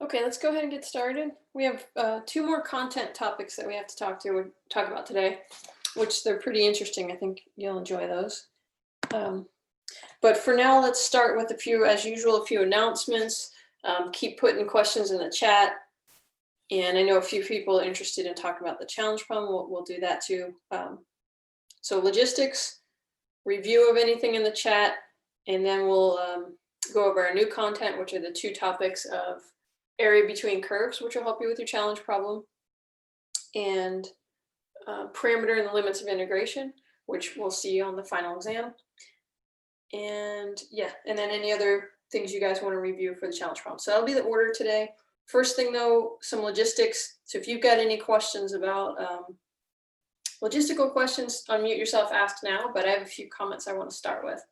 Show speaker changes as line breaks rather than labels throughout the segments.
Okay, let's go ahead and get started. We have two more content topics that we have to talk about today, which they're pretty interesting. I think you'll enjoy those. Um, but for now, let's start with as usual, a few announcements. Keep putting questions in the chat. And I know a few people are interested in talking about the challenge problem. We'll do that too. So logistics, review of anything in the chat, and then we'll go over our new content, which are the two topics of area between curves, which will help you with your challenge problem, and parameter and the limits of integration, which we'll see on the final exam. And yeah, and then any other things you guys want to review for the challenge problem. So that'll be the order today. First thing though, some logistics. So if you've got any questions about logistical questions, unmute yourself, ask now, but I have a few comments I want to start with.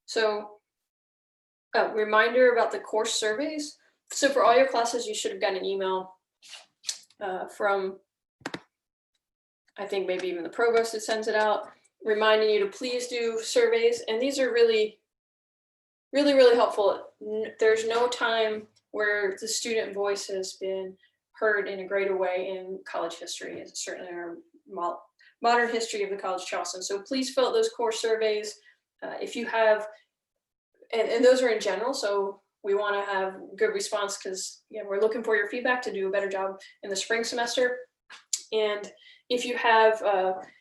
So a reminder about the course surveys. So for all your classes, you should have gotten an email from, I think maybe even the provost that sends it out, reminding you to please do surveys. And these are really, really, really helpful. There's no time where the student voice has been heard in a greater way in college history, certainly in our modern history of the College of Charleston. So please fill out those course surveys. If you have, and those are in general, so we want to have good response because we're looking for your feedback to do a better job in the spring semester. And if you have,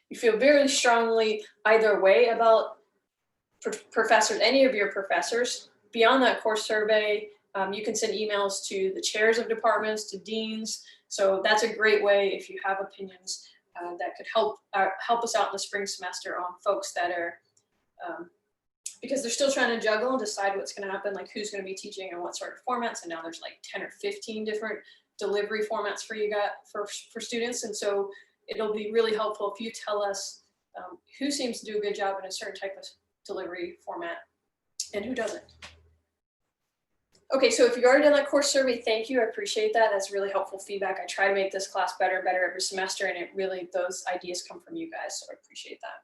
you feel very strongly either way about professors, any of your professors, beyond that course survey, you can send emails to the chairs of departments, to deans. So that's a great way if you have opinions that could help us out in the spring semester on folks that are, because they're still trying to juggle and decide what's going to happen, like who's going to be teaching and what sort of formats. And now there's like 10 or 15 different delivery formats for students. And so it'll be really helpful if you tell us who seems to do a good job in a certain type of delivery format and who doesn't. Okay, so if you've already done that course survey, thank you. I appreciate that. That's really helpful feedback. I try to make this class better and better every semester, and those ideas come from you guys, so I appreciate that.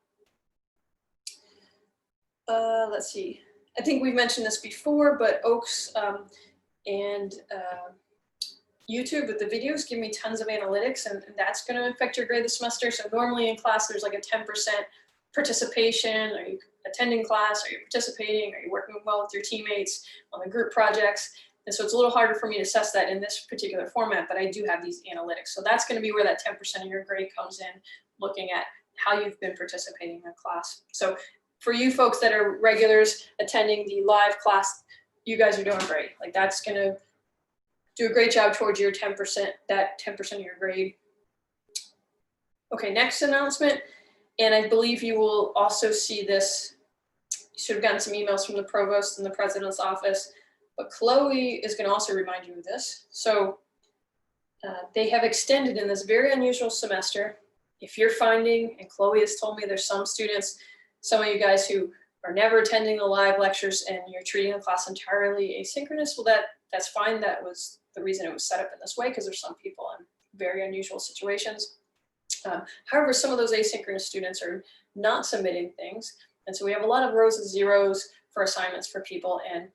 Let's see. I think we've mentioned this before, but Oaks and YouTube with the videos give me tons of analytics, and that's going to affect your grade this semester. So normally in class, there's like a 10% participation. Are you attending class? Are you participating? Are you working well with your teammates on the group projects? And so it's a little harder for me to assess that in this particular format, but I do have these analytics. So that's going to be where that 10% of your grade comes in, looking at how you've been participating in class. So for you folks that are regulars attending the live class, you guys are doing great. Like that's going to do a great job towards your 10%, that 10% of your grade. Okay, next announcement. And I believe you will also see this. You should have gotten some emails from the provost and the president's office, but Chloe is going to also remind you of this. So they have extended in this very unusual semester. If you're finding, and Chloe has told me there's some students, some of you guys who are never attending the live lectures and you're treating the class entirely asynchronous, well, that's fine. That was the reason it was set up in this way, because there's some people in very unusual situations. However, some of those asynchronous students are not submitting things. And so we have a lot of rows and zeros for assignments for people. And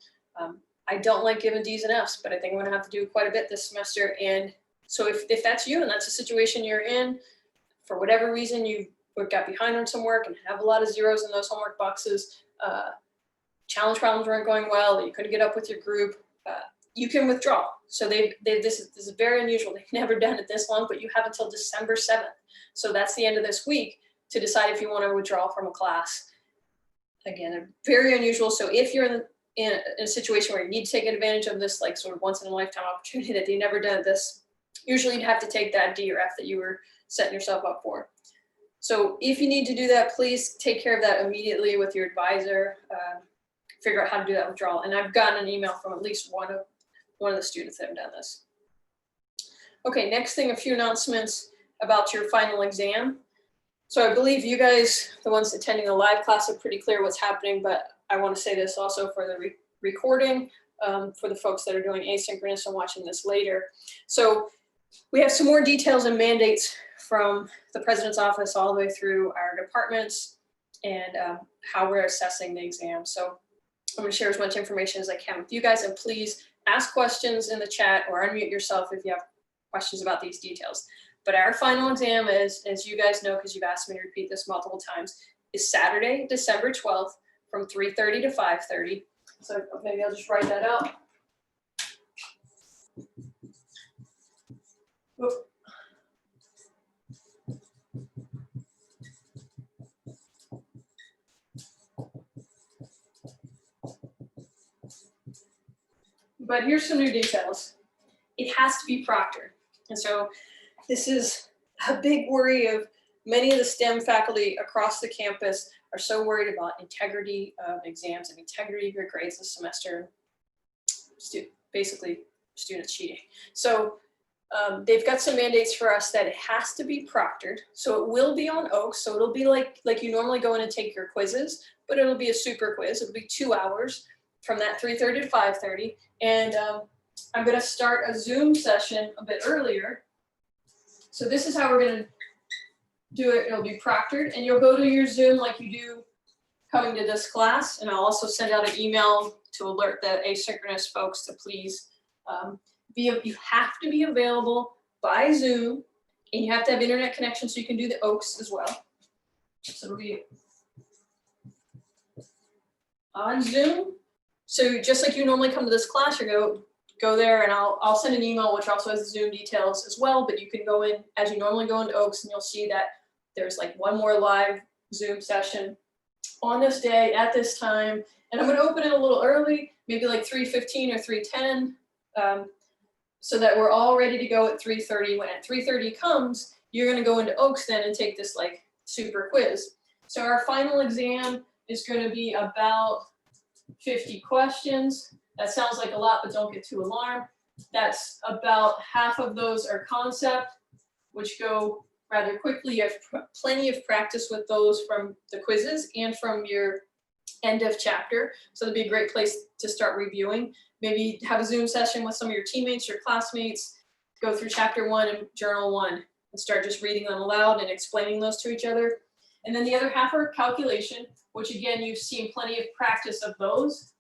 I don't like giving D's and F's, but I think I'm gonna have to do quite a bit this semester. And so if that's you and that's a situation you're in, for whatever reason you got behind on some work and have a lot of zeros in those homework boxes, challenge problems weren't going well, you couldn't get up with your group, you can withdraw. So this is very unusual. They've never done it this long, but you have until December 7th. So that's the end of this week to decide if you want to withdraw from a class. Again, very unusual. So if you're in a situation where you need to take advantage of this, like sort of once in a lifetime opportunity that you never done this, usually you'd have to take that D or F that you were setting yourself up for. So if you need to do that, please take care of that immediately with your advisor. Figure out how to do that withdrawal. And I've gotten an email from at least one of the students that have done this. Okay, next thing, a few announcements about your final exam. So I believe you guys, the ones attending the live class, are pretty clear what's happening, but I want to say this also for the recording, for the folks that are doing asynchronous and watching this later. So we have some more details and mandates from the president's office all the way through our departments and how we're assessing the exam. So I'm going to share as much information as I can with you guys, and please ask questions in the chat or unmute yourself if you have questions about these details. But our final exam is, as you guys know, because you've asked me to repeat this multiple times, is Saturday, December 12th from 3:30 to 5:30. So maybe I'll just write that out. Whoop. But here's some new details. It has to be proctored. And so this is a big worry of many of the STEM faculty across the campus are so worried about integrity of exams and integrity of your grades this semester. Basically, students cheating. So they've got some mandates for us that it has to be proctored. So it will be on Oaks. So it'll be like you normally go in and take your quizzes, but it'll be a super quiz. It'll be 2 hours from that 3:30 to 5:30. And I'm going to start a Zoom session a bit earlier. So this is how we're going to do it. It'll be proctored, and you'll go to your Zoom like you do coming to this class. And I'll also send out an email to alert the asynchronous folks to please you have to be available by Zoom, and you have to have internet connection so you can do the Oaks as well. So it'll be on Zoom. So just like you normally come to this class, you go there, and I'll send an email which also has the Zoom details as well, but you can go in as you normally go into Oaks, and you'll see that there's like one more live Zoom session on this day at this time. And I'm going to open it a little early, maybe like 3:15 or 3:10, so that we're all ready to go at 3:30. When at 3:30 comes, you're going to go into Oaks then and take this like super quiz. So our final exam is going to be about 50 questions. That sounds like a lot, but don't get too alarmed. That's about half of those are concept, which go rather quickly. You have plenty of practice with those from the quizzes and from your end of chapter. So it'll be a great place to start reviewing. Maybe have a Zoom session with some of your teammates, your classmates, go through chapter 1 and journal 1 and start just reading them aloud and explaining those to each other. And then the other half are calculation, which again, you've seen plenty of practice of those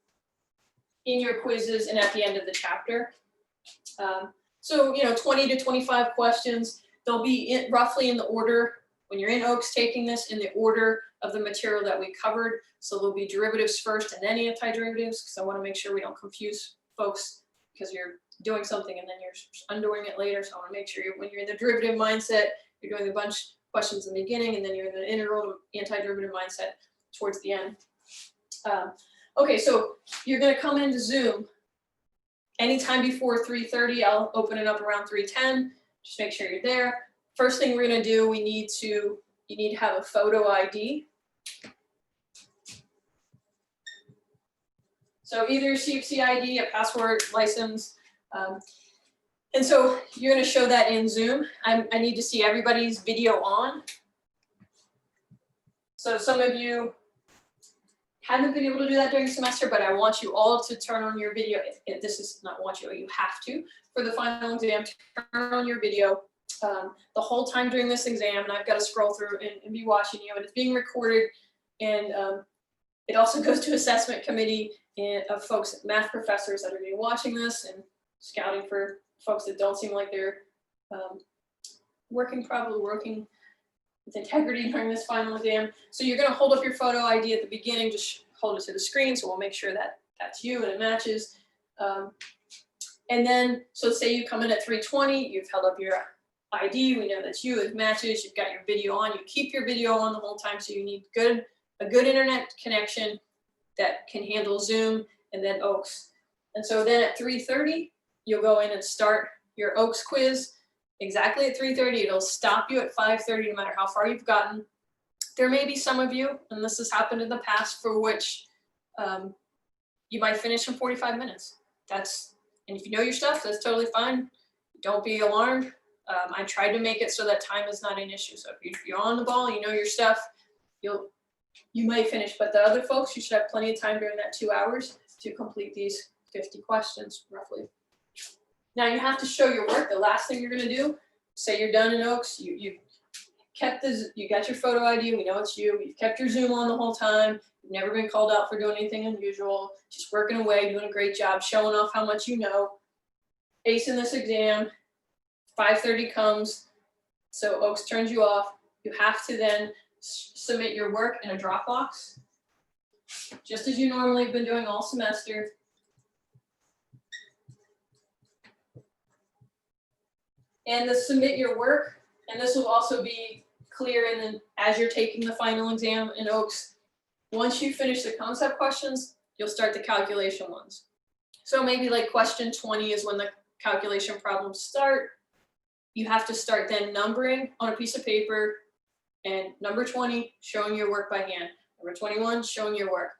in your quizzes and at the end of the chapter. So, 20 to 25 questions. They'll be roughly in the order, when you're in Oaks taking this, in the order of the material that we covered. So there'll be derivatives first and then antiderivatives, because I want to make sure we don't confuse folks because you're doing something and then you're undoing it later. So I want to make sure when you're in the derivative mindset, you're doing a bunch of questions in the beginning, and then you're in the integral to antiderivative mindset towards the end. Okay, so you're going to come into Zoom anytime before 3:30. I'll open it up around 3:10. Just make sure you're there. First thing we're going to do, you need to have a photo ID. So either CFC ID, a password, license. And so you're going to show that in Zoom. I need to see everybody's video on. So some of you haven't been able to do that during the semester, but I want you all to turn on your video. This is not want you have to, for the final exam, turn on your video the whole time during this exam. And I've got to scroll through and be watching you, and it's being recorded. And it also goes to assessment committee of folks, math professors that are going to be watching this and scouting for folks that don't seem like they're working with integrity during this final exam. So you're going to hold up your photo ID at the beginning, just hold it to the screen, so we'll make sure that that's you and it matches. And then, so say you come in at 3:20, you've held up your ID, we know that's you, it matches, you've got your video on, you keep your video on the whole time, so you need a good internet connection that can handle Zoom and then Oaks. And so then at 3:30, you'll go in and start your Oaks quiz. Exactly at 3:30, it'll stop you at 5:30 no matter how far you've gotten. There may be some of you, and this has happened in the past, for which you might finish in 45 minutes. And if you know your stuff, that's totally fine. Don't be alarmed. I tried to make it so that time is not an issue. So if you're on the ball, you know your stuff, you might finish. But the other folks, you should have plenty of time during that 2 hours to complete these 50 questions, roughly. Now you have to show your work. The last thing you're going to do, say you're done in Oaks, you you got your photo ID, we know it's you, you've kept your Zoom on the whole time, you've never been called out for doing anything unusual, just working away, doing a great job, showing off how much you know, acing this exam, 5:30 comes, so Oaks turns you off, you have to then submit your work in a Dropbox, just as you normally have been doing all semester. And to submit your work, and this will also be clear as you're taking the final exam in Oaks, once you finish the concept questions, you'll start the calculation ones. So maybe like question 20 is when the calculation problems start. You have to start then numbering on a piece of paper, and number 20, showing your work by hand. Number 21, showing your work.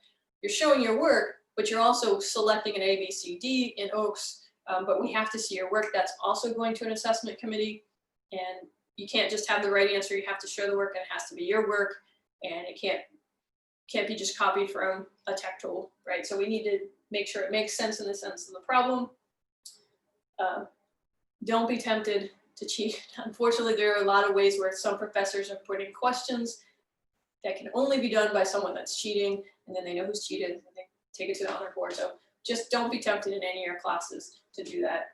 You're showing your work, but you're also selecting an A, B, C, D in Oaks, but we have to see your work. That's also going to an assessment committee, and you can't just have the right answer. You have to show the work, and it has to be your work, and it can't be just copied from a tech tool, right? So we need to make sure it makes sense in the sense of the problem. Don't be tempted to cheat. Unfortunately, there are a lot of ways where some professors are putting questions that can only be done by someone that's cheating, and then they know who's cheated, and they take it to the honor board. So just don't be tempted in any of your classes to do that.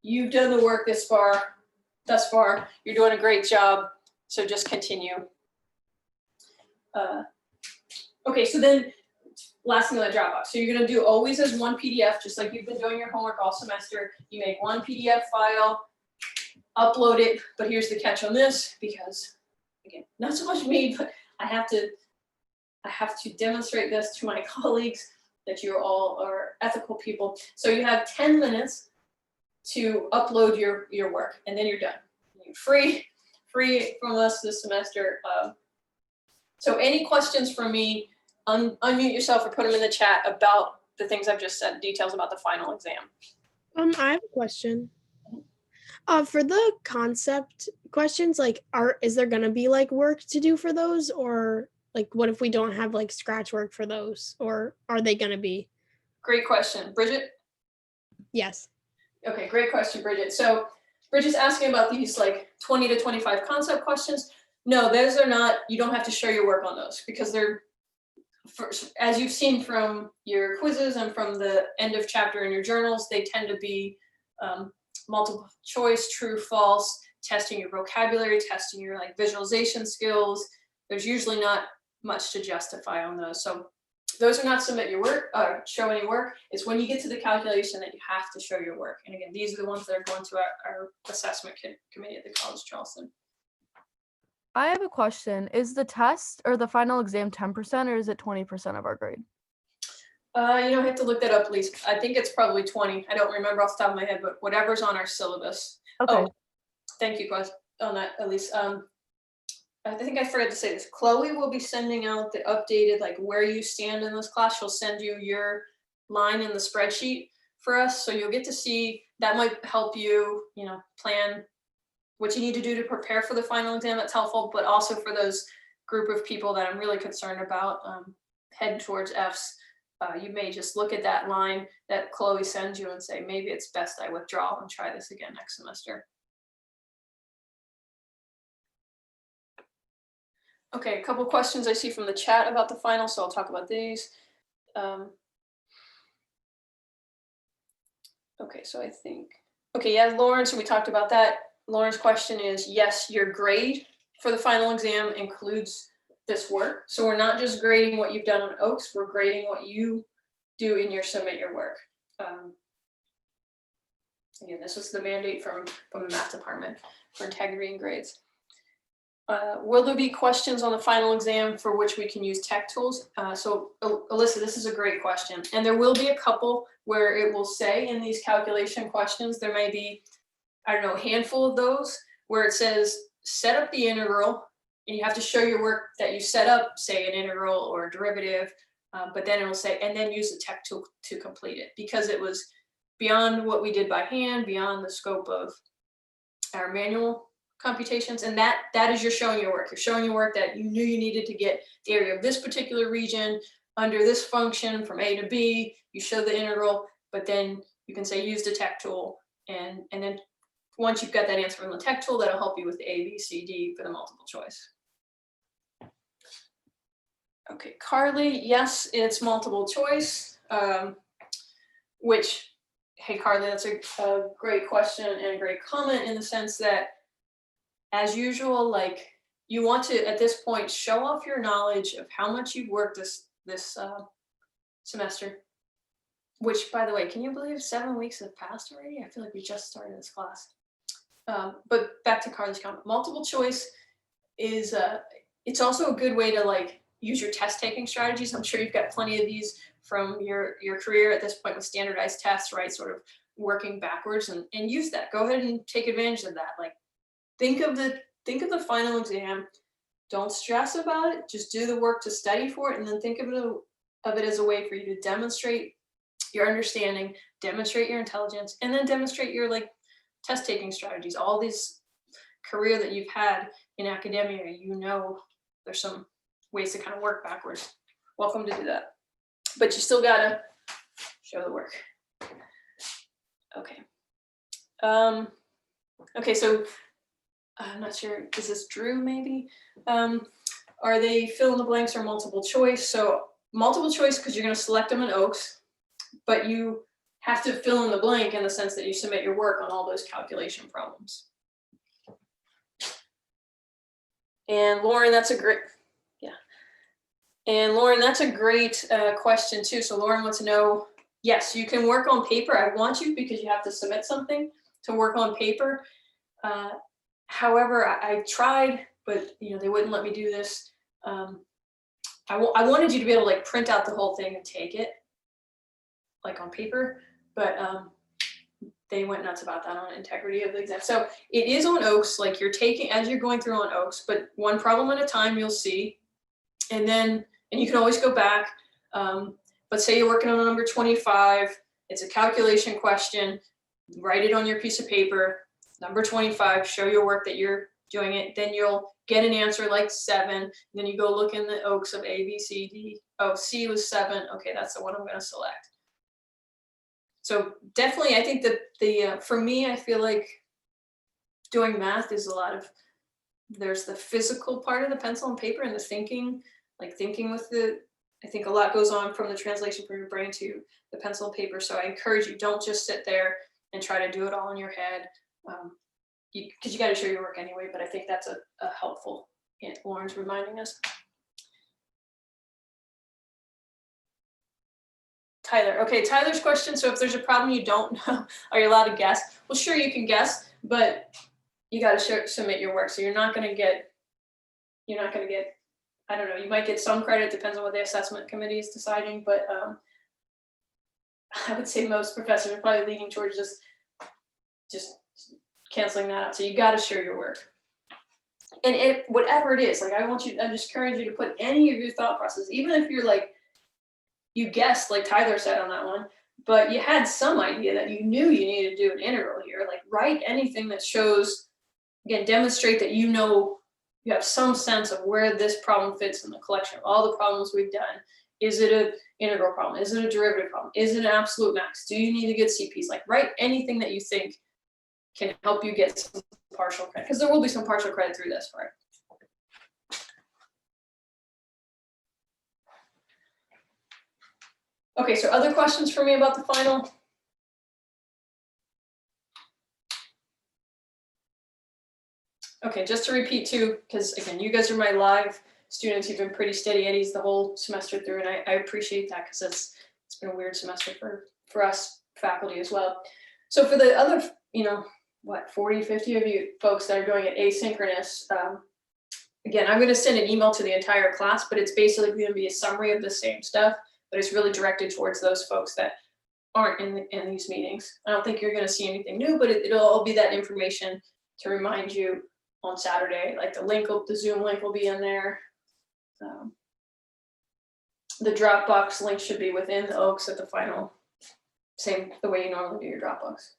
You've done the work thus far. You're doing a great job, so just continue. Okay, so then last thing on the Dropbox. So you're gonna do always as one PDF, just like you've been doing your homework all semester. You make one PDF file, upload it, but here's the catch on this, because again, not so much me, but I have to demonstrate this to my colleagues that you all are ethical people. So you have 10 minutes to upload your work, and then you're done. You're free from us this semester. So any questions from me, unmute yourself or put them in the chat about the things I've just said, details about the final exam.
I have a question. For the concept questions, like, is there gonna be like work to do for those, or like what if we don't have like scratch work for those, or are they gonna be?
Great question. Bridget?
Yes.
Okay, great question, Bridget. So Bridget's asking about these like 20 to 25 concept questions. No, those are not, you don't have to show your work on those, because they're, as you've seen from your quizzes and from the end of chapter in your journals, they tend to be multiple choice, true, false, testing your vocabulary, testing your like visualization skills. There's usually not much to justify on those. So those are not submit your work, show any work. It's when you get to the calculation that you have to show your work. And again, these are the ones that are going to our assessment committee at the College of Charleston.
I have a question. Is the test or the final exam 10% or is it 20% of our grade?
I have to look that up, Lise. I think it's probably 20. I don't remember off the top of my head, but whatever's on our syllabus.
Okay.
Oh, thank you, guys, on that, Elise. I think I forgot to say this. Chloe will be sending out the updated, like where you stand in this class. She'll send you your line in the spreadsheet for us. So you'll get to see, that might help you, plan what you need to do to prepare for the final exam. That's helpful, but also for those group of people that I'm really concerned about heading towards Fs. You may just look at that line that Chloe sends you and say, maybe it's best I withdraw and try this again next semester. Okay, a couple questions I see from the chat about the final, so I'll talk about these. Okay, so I think, yeah, Lauren, so we talked about that. Lauren's question is, yes, your grade for the final exam includes this work. So we're not just grading what you've done on Oaks, we're grading what you do in your submit your work. Again, this was the mandate from the math department for integrity and grades. Will there be questions on the final exam for which we can use tech tools? So Alyssa, this is a great question. And there will be a couple where it will say in these calculation questions, there may be, I don't know, a handful of those where it says, set up the integral, and you have to show your work that you set up, say an integral or a derivative, but then it will say, and then use the tech tool to complete it, because it was beyond what we did by hand, beyond the scope of our manual computations, and that is your showing your work. You're showing your work that you knew you needed to get the area of this particular region under this function from A to B. You show the integral, but then you can say use the tech tool and then once you've got that answer from the tech tool, that'll help you with A, B, C, D for the multiple choice. Okay, Carly, yes, it's multiple choice, which, hey, Carly, that's a great question and a great comment in the sense that, as usual, like, you want to, at this point, show off your knowledge of how much you've worked this semester, which, by the way, can you believe 7 weeks have passed already? I feel like we just started this class. But back to Carly's comment, multiple choice is, it's also a good way to like use your test taking strategies. I'm sure you've got plenty of these from your career at this point with standardized tests, right? Sort of working backwards and use that. Go ahead and take advantage of that. Like, think of the final exam. Don't stress about it. Just do the work to study for it, and then think of it as a way for you to demonstrate your understanding, demonstrate your intelligence, and then demonstrate your like test taking strategies. All these career that you've had in academia, you know, there's some ways to kind of work backwards. Welcome to do that, but you still gotta show the work. Okay. Okay, so I'm not sure, is this Drew maybe? Are they fill in the blanks or multiple choice? So multiple choice because you're going to select them in OAKS, but you have to fill in the blank in the sense that you submit your work on all those calculation problems. And Lauren, that's a great, and Lauren, that's a great question too. So Lauren wants to know, yes, you can work on paper. I want you because you have to submit something to work on paper. However, I tried, but you know, they wouldn't let me do this. I wanted you to be able to like print out the whole thing and take it like on paper, but they went nuts about that on integrity of the exam. So it is on OAKS, like you're taking, as you're going through on OAKS, but one problem at a time you'll see. And you can always go back. But say you're working on number 25, it's a calculation question, write it on your piece of paper, number 25, show your work that you're doing it, then you'll get an answer like 7, then you go look in the OAKS of A, B, C, D, oh, C was 7, okay, that's the one I'm gonna select. So definitely, I think that for me, I feel like doing math is a lot of, there's the physical part of the pencil and paper and the thinking, like thinking with I think a lot goes on from the translation from your brain to the pencil and paper. So I encourage you, don't just sit there and try to do it all in your head. Because you got to show your work anyway, but I think that's a helpful, Lauren's reminding us. Tyler, okay, Tyler's question, so if there's a problem you don't know, are you allowed to guess? Well, sure, you can guess, but you got to submit your work. So you're not going to get, I don't know, you might get some credit, depends on what the assessment committee is deciding, but I would say most professors are probably leaning towards just canceling that out. So you got to share your work. And whatever it is, like I just encourage you to put any of your thought process, even if you're like, you guessed like Tyler said on that one, but you had some idea that you knew you needed to do an integral here, like write anything that shows, again, demonstrate that you know, you have some sense of where this problem fits in the collection of all the problems we've done. Is it an integral problem? Is it a derivative problem? Is it an absolute max? Do you need to get CPs? Like write anything that you think can help you get some partial credit, because there will be some partial credit through this, right? Okay, so other questions for me about the final? Okay, just to repeat too, because again, you guys are my live students. You've been pretty steady Eddies the whole semester through, and I appreciate that because it's been a weird semester for us faculty as well. So for the other, 40, 50 of you folks that are doing it asynchronous, again, I'm going to send an email to the entire class, but it's basically going to be a summary of the same stuff, but it's really directed towards those folks that aren't in these meetings. I don't think you're going to see anything new, but it'll all be that information to remind you on Saturday. Like the Zoom link will be in there. The Dropbox link should be within the OAKS at the final, same the way you normally do your Dropbox.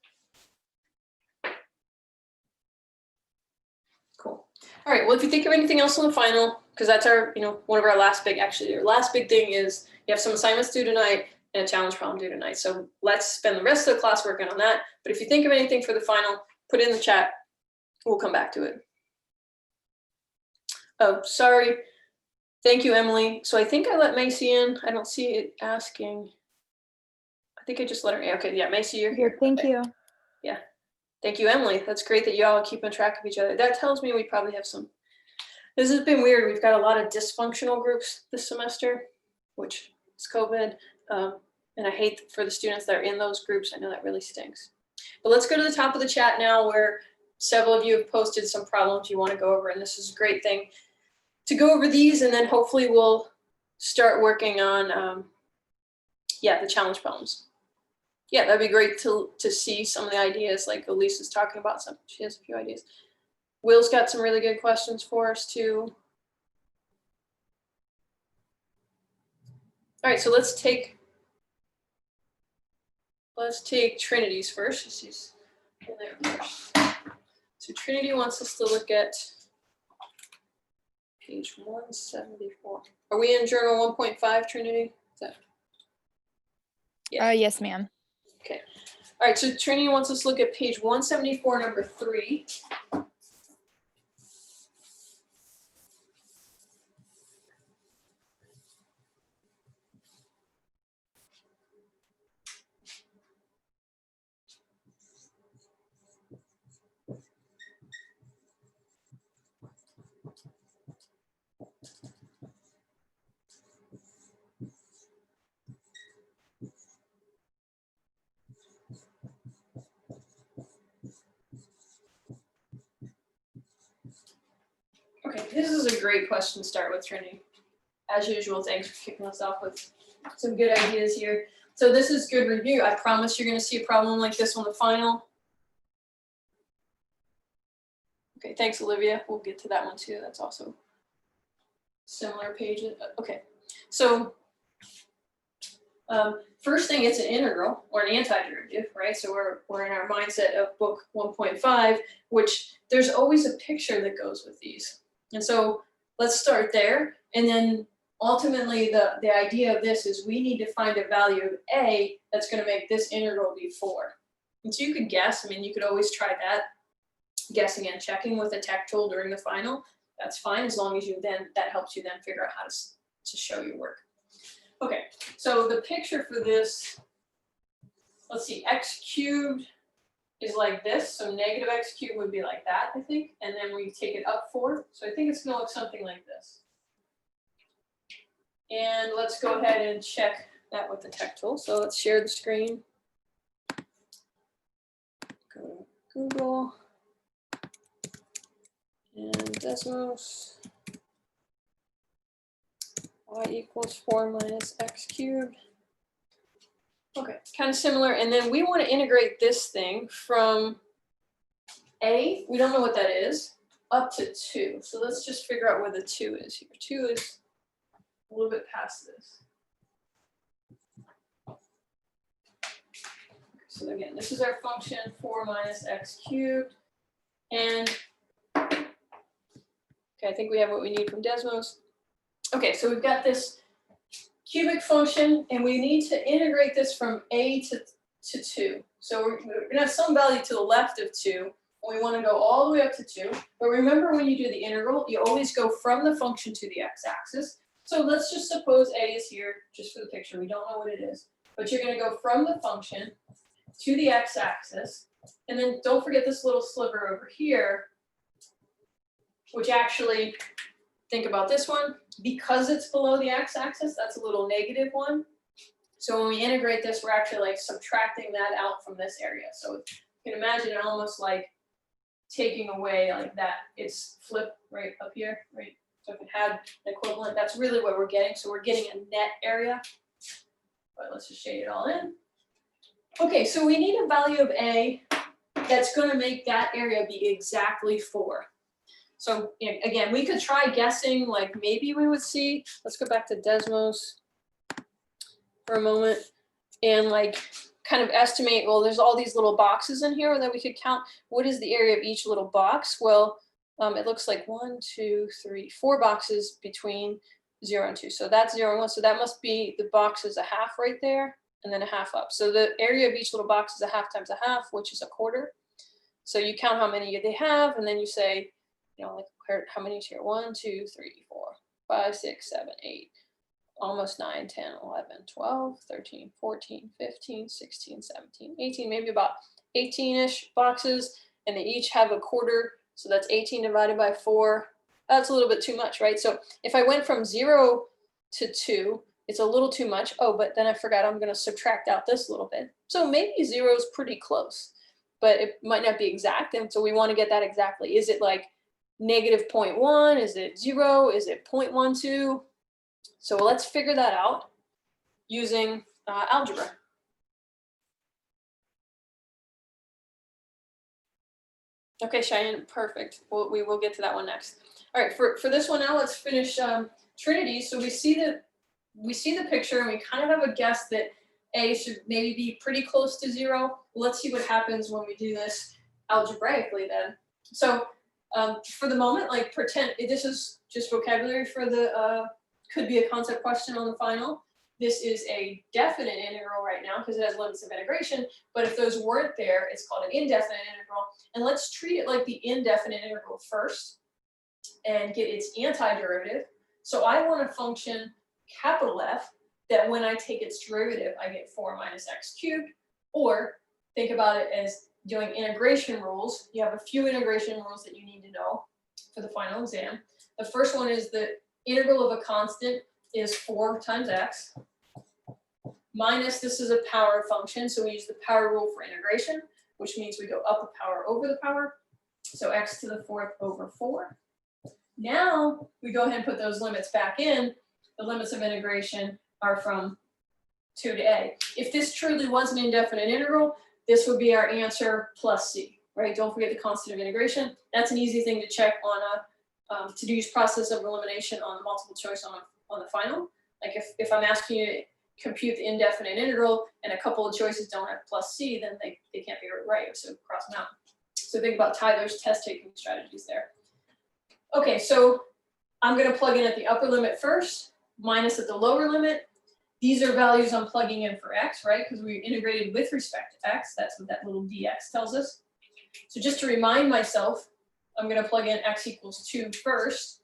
Cool. All right, well, if you think of anything else on the final, because that's our, one of our last big thing is you have some assignments due tonight and a challenge problem due tonight. So let's spend the rest of the class working on that. But if you think of anything for the final, put it in the chat. We'll come back to it. Oh, sorry. Thank you, Emily. So I think I let Macy in. I don't see it asking. I think I just let her in. Okay, yeah, Macy, you're here.
Thank
Okay.
you.
Yeah. Thank you, Emily. That's great that y'all keep on track of each other. That tells me we probably have some. This has been weird. We've got a lot of dysfunctional groups this semester, which is COVID. And I hate for the students that are in those groups. I know that really stinks. But let's go to the top of the chat now where several of you have posted some problems you want to go over. And this is a great thing to go over these. And then hopefully we'll start working on, the challenge problems. Yeah, that'd be great to see some of the ideas like Elisa's talking about. Some. She has a few ideas. Will's got some really good questions for us too. All right, so let's take Trinity's first. She's in there first. So Trinity wants us to look at page 174. Are we in journal 1.5, Trinity? Is that...
Yeah. Yes, ma'am.
Okay. All right, so Trinity wants us to look at page 174, number 3. Okay, this is a great question to start with, Trinity. As usual, thanks for kicking us off with some good ideas here. So this is good review. I promise you're going to see a problem like this on the final. Okay, thanks, Olivia. We'll get to that one too. That's also similar pages. Okay, so first thing, it's an integral or an antiderivative, right? So we're in our mindset of book 1.5, which there's always a picture that goes with these. And so let's start there. And then ultimately the idea of this is we need to find a value of A that's going to make this integral be 4. And so you could guess, I mean, you could always try that, guessing and checking with a tech tool during the final. That's fine, as long as that helps you then figure out how to show your work. Okay, so the picture for this, let's see, x cubed is like this. So negative x cubed would be like that, I think. And then we take it up 4. So I think it's going to look something like this. And let's go ahead and check that with the tech tool. So let's share the screen. Go to Google. And Desmos. Y equals 4 minus x cubed. Okay, kind of similar. And then we want to integrate this thing from A, we don't know what that is, up to 2. So let's just figure out where the 2 is here. 2 is a little bit past this. So again, this is our function 4 minus x cubed. And okay, I think we have what we need from Desmos. Okay, so we've got this cubic function, and we need to integrate this from A to 2. So we're gonna have some value to the left of 2, and we wanna go all the way up to 2. But remember, when you do the integral, you always go from the function to the x-axis. So let's just suppose A is here, just for the picture. We don't know what it is. But you're gonna go from the function to the x-axis. And then don't forget this little sliver over here, which actually, think about this one. Because it's below the x-axis, that's a little negative 1. So when we integrate this, we're actually like subtracting that out from this area. So you can imagine it almost like taking away like that. It's flip right up here, right? So if it had an equivalent, that's really what we're getting. So we're getting a net area. But let's just shade it all in. Okay, so we need a value of A that's going to make that area be exactly 4. So again, we could try guessing, like maybe we would see, let's go back to Desmos for a moment and like kind of estimate, well, there's all these little boxes in here that we could count. What is the area of each little box? Well, it looks like 1, 2, 3, 4 boxes between 0 and 2. So that's 0 and 1. So that must be the box is a half right there and then a half up. So the area of each little box is a half times a half, which is a quarter. So you count how many they have, and then you say, like how many is here? 1, 2, 3, 4, 5, 6, 7, 8, almost 9, 10, 11, 12, 13, 14, 15, 16, 17, 18, maybe about 18-ish boxes, and they each have a quarter. So that's 18 divided by 4. That's a little bit too much, right? So if I went from 0 to 2, it's a little too much. Oh, but then I forgot I'm going to subtract out this little bit. So maybe 0 is pretty close, but it might not be exact. And so we want to get that exactly. Is it like -0.1? Is it 0? Is it 0.12? So let's figure that out using algebra. Okay, Cheyenne, perfect. We will get to that one next. All right, for this one now, let's finish Trinity. So we see the picture, and we kind of have a guess that A should maybe be pretty close to 0. Let's see what happens when we do this algebraically then. So for the moment, like pretend this is just vocabulary for the could be a concept question on the final. This is a definite integral right now because it has limits of integration, but if those weren't there, it's called an indefinite integral. And let's treat it like the indefinite integral first and get its antiderivative. So I want a function, capital F, that when I take its derivative, I get 4 minus x cubed, or think about it as doing integration rules. You have a few integration rules that you need to know for the final exam. The first one is the integral of a constant is 4 times x, minus, this is a power function, so we use the power rule for integration, which means we go up a power over the power, so x to the 4th over 4. Now we go ahead and put those limits back in. The limits of integration are from 2 to a. If this truly was an indefinite integral, this would be our answer plus c, right? Don't forget the constant of integration. That's an easy thing to check on a to-do's process of elimination on the multiple choice on the final. Like if I'm asking you to compute the indefinite integral and a couple of choices don't have plus c, then they can't be right, so cross them out. So think about Tyler's test-taking strategies there. Okay, so I'm going to plug in at the upper limit first, minus at the lower limit. These are values I'm plugging in for x, right? Because we integrated with respect to x. That's what that little dx tells us. So just to remind myself, I'm going to plug in x equals 2 first.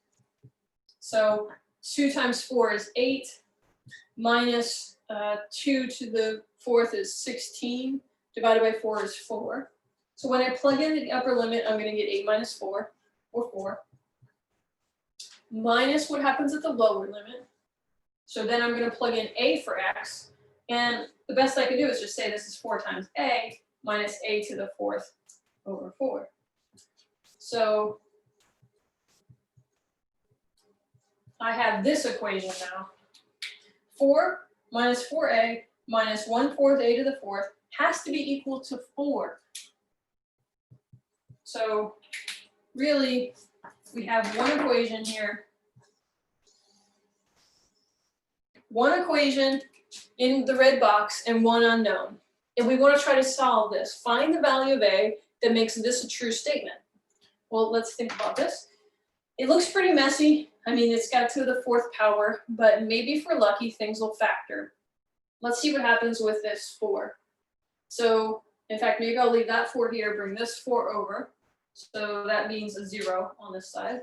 So 2 times 4 is 8, minus 2 to the 4th is 16, divided by 4 is 4. So when I plug in the upper limit, I'm going to get 8 minus 4, or 4, minus what happens at the lower limit. So then I'm going to plug in a for x, and the best I can do is just say this is 4 times a minus a to the 4th over 4. So I have this equation now. 4 minus 4a minus 1/4 a to the 4th has to be equal to 4. So really, we have one equation here. One equation in the red box and one unknown. And we want to try to solve this. Find the value of a that makes this a true statement. Well, let's think about this. It looks pretty messy. I mean, it's got 2 to the 4th power, but maybe if we're lucky, things will factor. Let's see what happens with this 4. So, in fact, maybe I'll leave that 4 here, bring this 4 over. So that means a 0 on this side.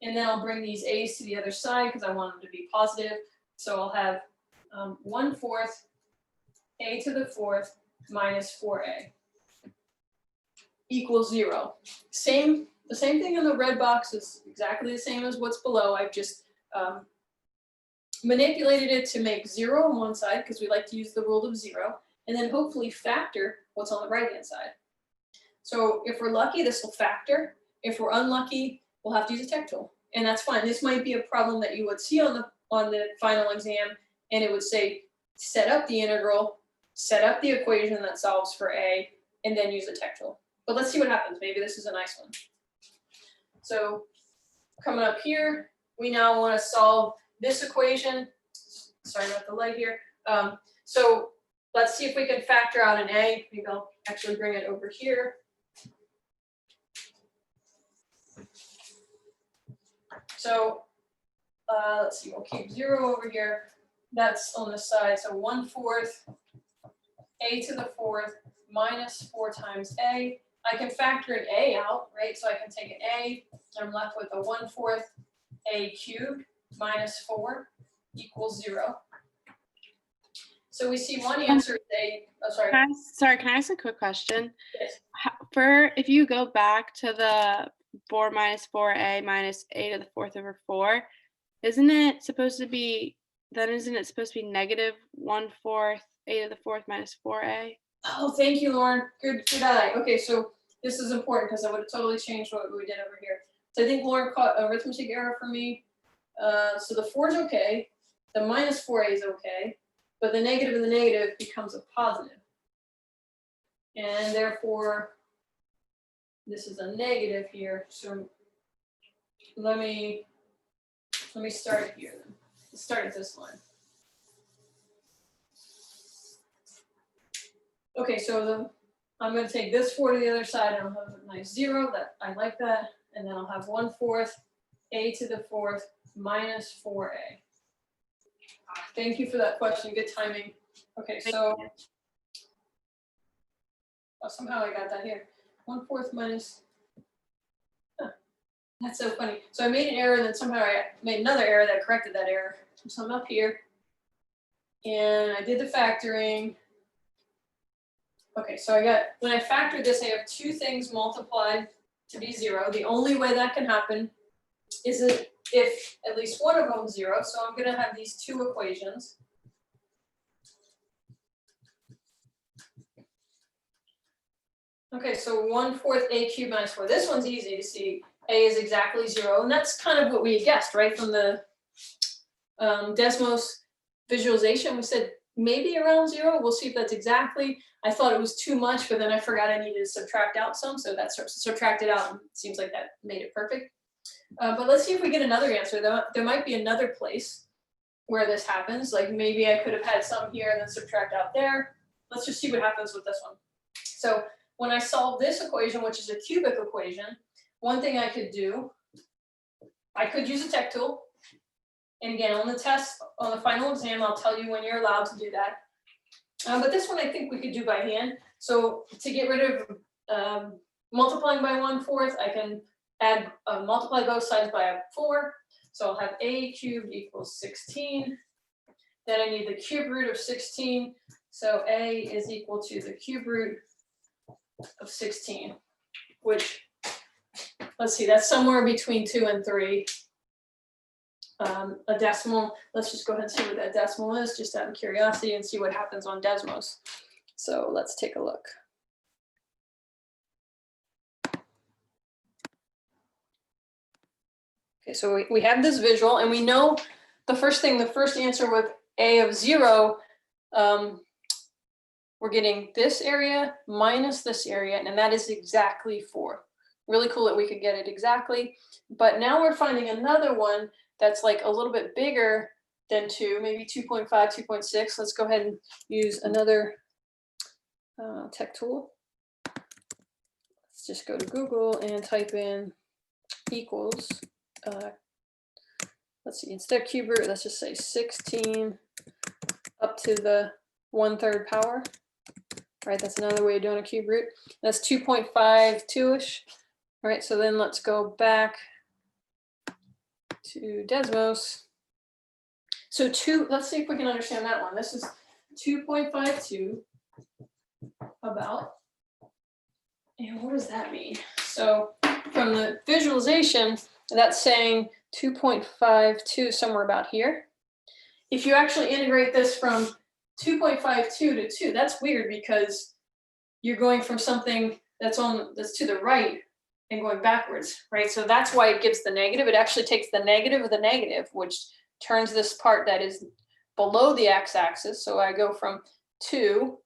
And then I'll bring these a's to the other side because I want them to be positive. So I'll have 1/4 a to the 4th minus 4a equals 0. The same thing in the red box is exactly the same as what's below. I've just manipulated it to make 0 on one side because we like to use the rule of 0, and then hopefully factor what's on the right-hand side. So if we're lucky, this will factor. If we're unlucky, we'll have to use a tech tool, and that's fine. This might be a problem that you would see on the final exam, and it would say set up the integral, set up the equation that solves for a, and then use a tech tool. But let's see what happens. Maybe this is a nice one. So coming up here, we now want to solve this equation. Sorry about the light here. So let's see if we can factor out an a. Maybe I'll actually bring it over here. So let's see, we'll keep 0 over here. That's on this side. So 1/4 a to the 4th minus 4 times a I can factor an a out, right? So I can take an a, and I'm left with a 1/4 a cubed minus 4 equals 0. So we see one answer is a, oh, sorry.
Can I ask a quick question?
Yes.
If you go back to the 4 minus 4a minus a to the 4th over 4, isn't it supposed to be negative 1/4 a to the 4th minus 4a?
Oh, thank you, Lauren. Good eye. Okay, so this is important because I would have totally changed what we did over here. So I think Lauren caught arithmetic error for me. So the 4 is okay, the minus 4a is okay, but the negative and the negative becomes a positive. And therefore, this is a negative here. So let me start here then. Let's start at this line. Okay, so I'm going to take this 4 to the other side, and I'll have a nice 0. That I like that, and then I'll have 1/4 a to the 4th minus 4a. Thank you for that question. Good timing. Okay, so somehow I got that here. 1/4 minus. That's so funny. So I made an error, and then somehow I made another error that corrected that error. So I'm up here, and I did the factoring. Okay, so when I factor this, I have two things multiplied to be 0. The only way that can happen is if at least one of them is 0. So I'm going to have these two equations. Okay, so 1/4 a cubed minus 4. This one's easy to see. A is exactly 0, and that's kind of what we guessed, right, from the Desmos visualization. We said maybe around 0. We'll see if that's exactly. I thought it was too much, but then I forgot I needed to subtract out some, so that's subtracted out, and it seems like that made it perfect. But let's see if we get another answer. There might be another place where this happens. Like maybe I could have had some here and then subtract out there. Let's just see what happens with this one. So when I solve this equation, which is a cubic equation, one thing I could do, I could use a tech tool. And again, on the test, on the final exam, I'll tell you when you're allowed to do that. But this one I think we could do by hand. So to get rid of multiplying by 1/4, I can add multiply both sides by a 4. So I'll have a cubed equals 16. Then I need the cube root of 16. So a is equal to the cube root of 16, which, let's see, that's somewhere between 2 and 3. A decimal, let's just go ahead and see what that decimal is, just out of curiosity, and see what happens on Desmos. So let's take a look. Okay, so we have this visual, and we know the first answer with a of 0, we're getting this area minus this area, and that is exactly 4. Really cool that we could get it exactly. But now we're finding another one that's like a little bit bigger than 2, maybe 2.5, 2.6. Let's go ahead and use another tech tool. Let's just go to Google and type in equals, let's see, instead of cube root, let's just say 16 up to the 1/3 power. Right, that's another way of doing a cube root. That's 2.52-ish. All right, so then let's go back to Desmos. So let's see if we can understand that one. This is 2.52 about. And what does that mean? So from the visualization, that's saying 2.52 somewhere about here. If you actually integrate this from 2.52 to 2, that's weird because you're going from something that's to the right and going backwards, right? So that's why it gives the negative. It actually takes the negative of the negative, which turns this part that is below the x-axis. So I go from 2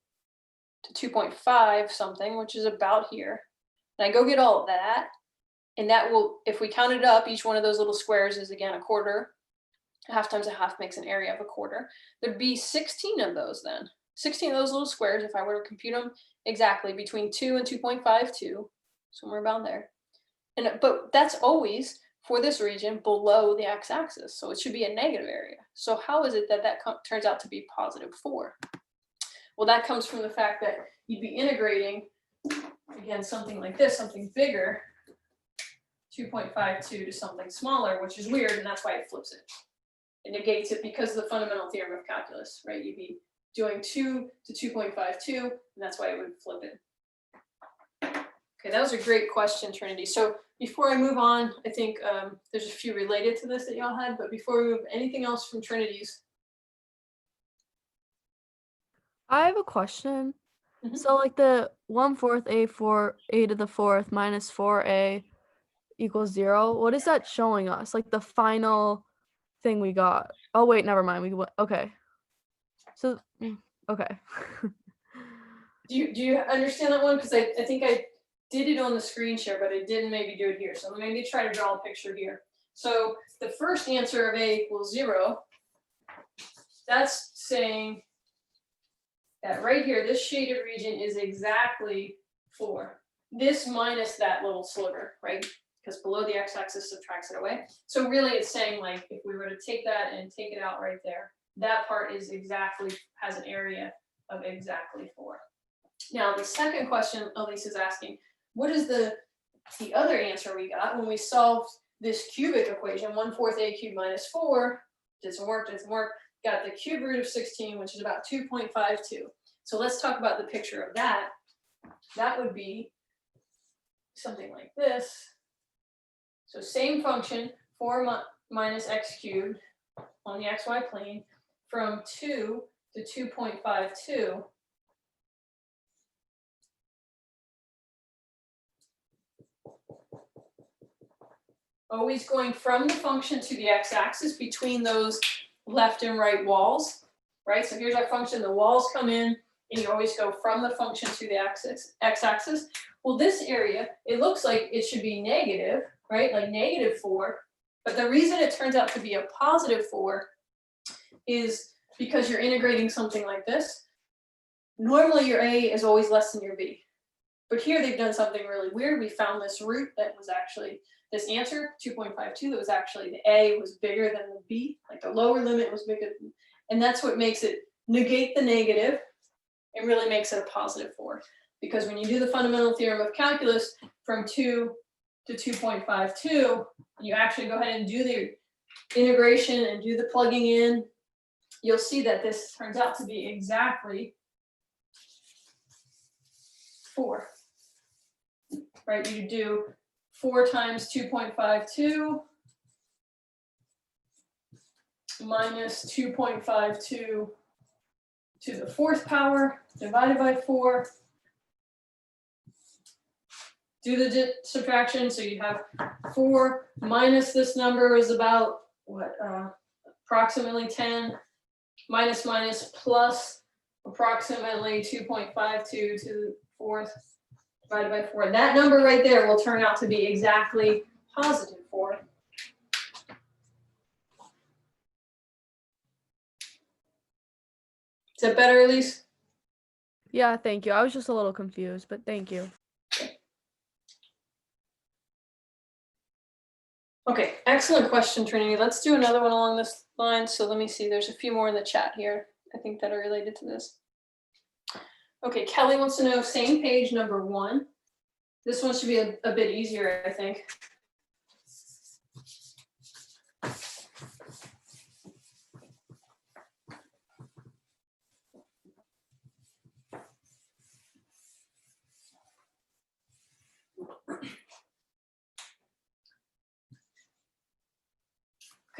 to 2.5 something, which is about here. And I go get all of that. And that will, if we count it up, each one of those little squares is again a quarter. A half times a half makes an area of a quarter. There'd be 16 of those then. 16 of those little squares, if I were to compute them exactly, between 2 and 2.52, somewhere around there. But that's always, for this region, below the x-axis. So it should be a negative area. So how is it that turns out to be +4? Well, that comes from the fact that you'd be integrating again, something like this, something bigger, 2.52 to something smaller, which is weird, and that's why it flips it. It negates it because of the fundamental theorem of calculus, right? You'd be doing 2 to 2.52, and that's why it would flip it. Okay, that was a great question, Trinity. So before I move on, I think there's a few related to this that y'all had, but before we move, anything else from Trinity's?
I have a question.
Mhm.
So like the 1/4 a to the 4th minus 4a equals 0. What is that showing us? Like the final thing we got. Oh wait, never mind. We went okay. So okay.
Do you understand that one? Because I think I did it on the screen share, but I didn't maybe do it here. So maybe try to draw a picture here. So the first answer of a equals 0, that's saying that right here, this shaded region is exactly 4. This minus that little sliver, right? Because below the x-axis subtracts it away. So really it's saying like if we were to take that and take it out right there, that part is exactly, has an area of exactly 4. Now the second question Elise is asking, what is the other answer we got when we solved this cubic equation, 1/4 a cubed minus 4, doesn't work, got the cube root of 16, which is about 2.52. So let's talk about the picture of that. That would be something like this. So same function, 4 minus x cubed on the xy plane from 2 to 2.52. Always going from the function to the x-axis between those left and right walls, right? So here's our function, the walls come in, and you always go from the function to the x-axis. Well, this area, it looks like it should be negative, right? Like -4, but the reason it turns out to be a +4 is because you're integrating something like this. Normally your a is always less than your b, but here they've done something really weird. We found this root that was actually this answer, 2.52, that was actually the a was bigger than the b, like the lower limit was bigger, and that's what makes it negate the negative and really makes it a +4. Because when you do the fundamental theorem of calculus from 2 to 2.52, you actually go ahead and do the integration and do the plugging in, you'll see that this turns out to be exactly 4. Right, you do 4 times 2.52 minus 2.52 to the 4th power divided by 4. Do the subtraction, so you have 4 minus this number is about what, approximately 10, minus plus approximately 2.52 to the 4th divided by 4. That number right there will turn out to be exactly +4. Is that better, Elise?
Yeah, thank you. I was just a little confused, but thank you.
Okay, excellent question, Trinity. Let's do another one along this line. So let me see, there's a few more in the chat here, I think, that are related to this. Okay, Kelly wants to know, same page, number 1. This one should be a bit easier, I think.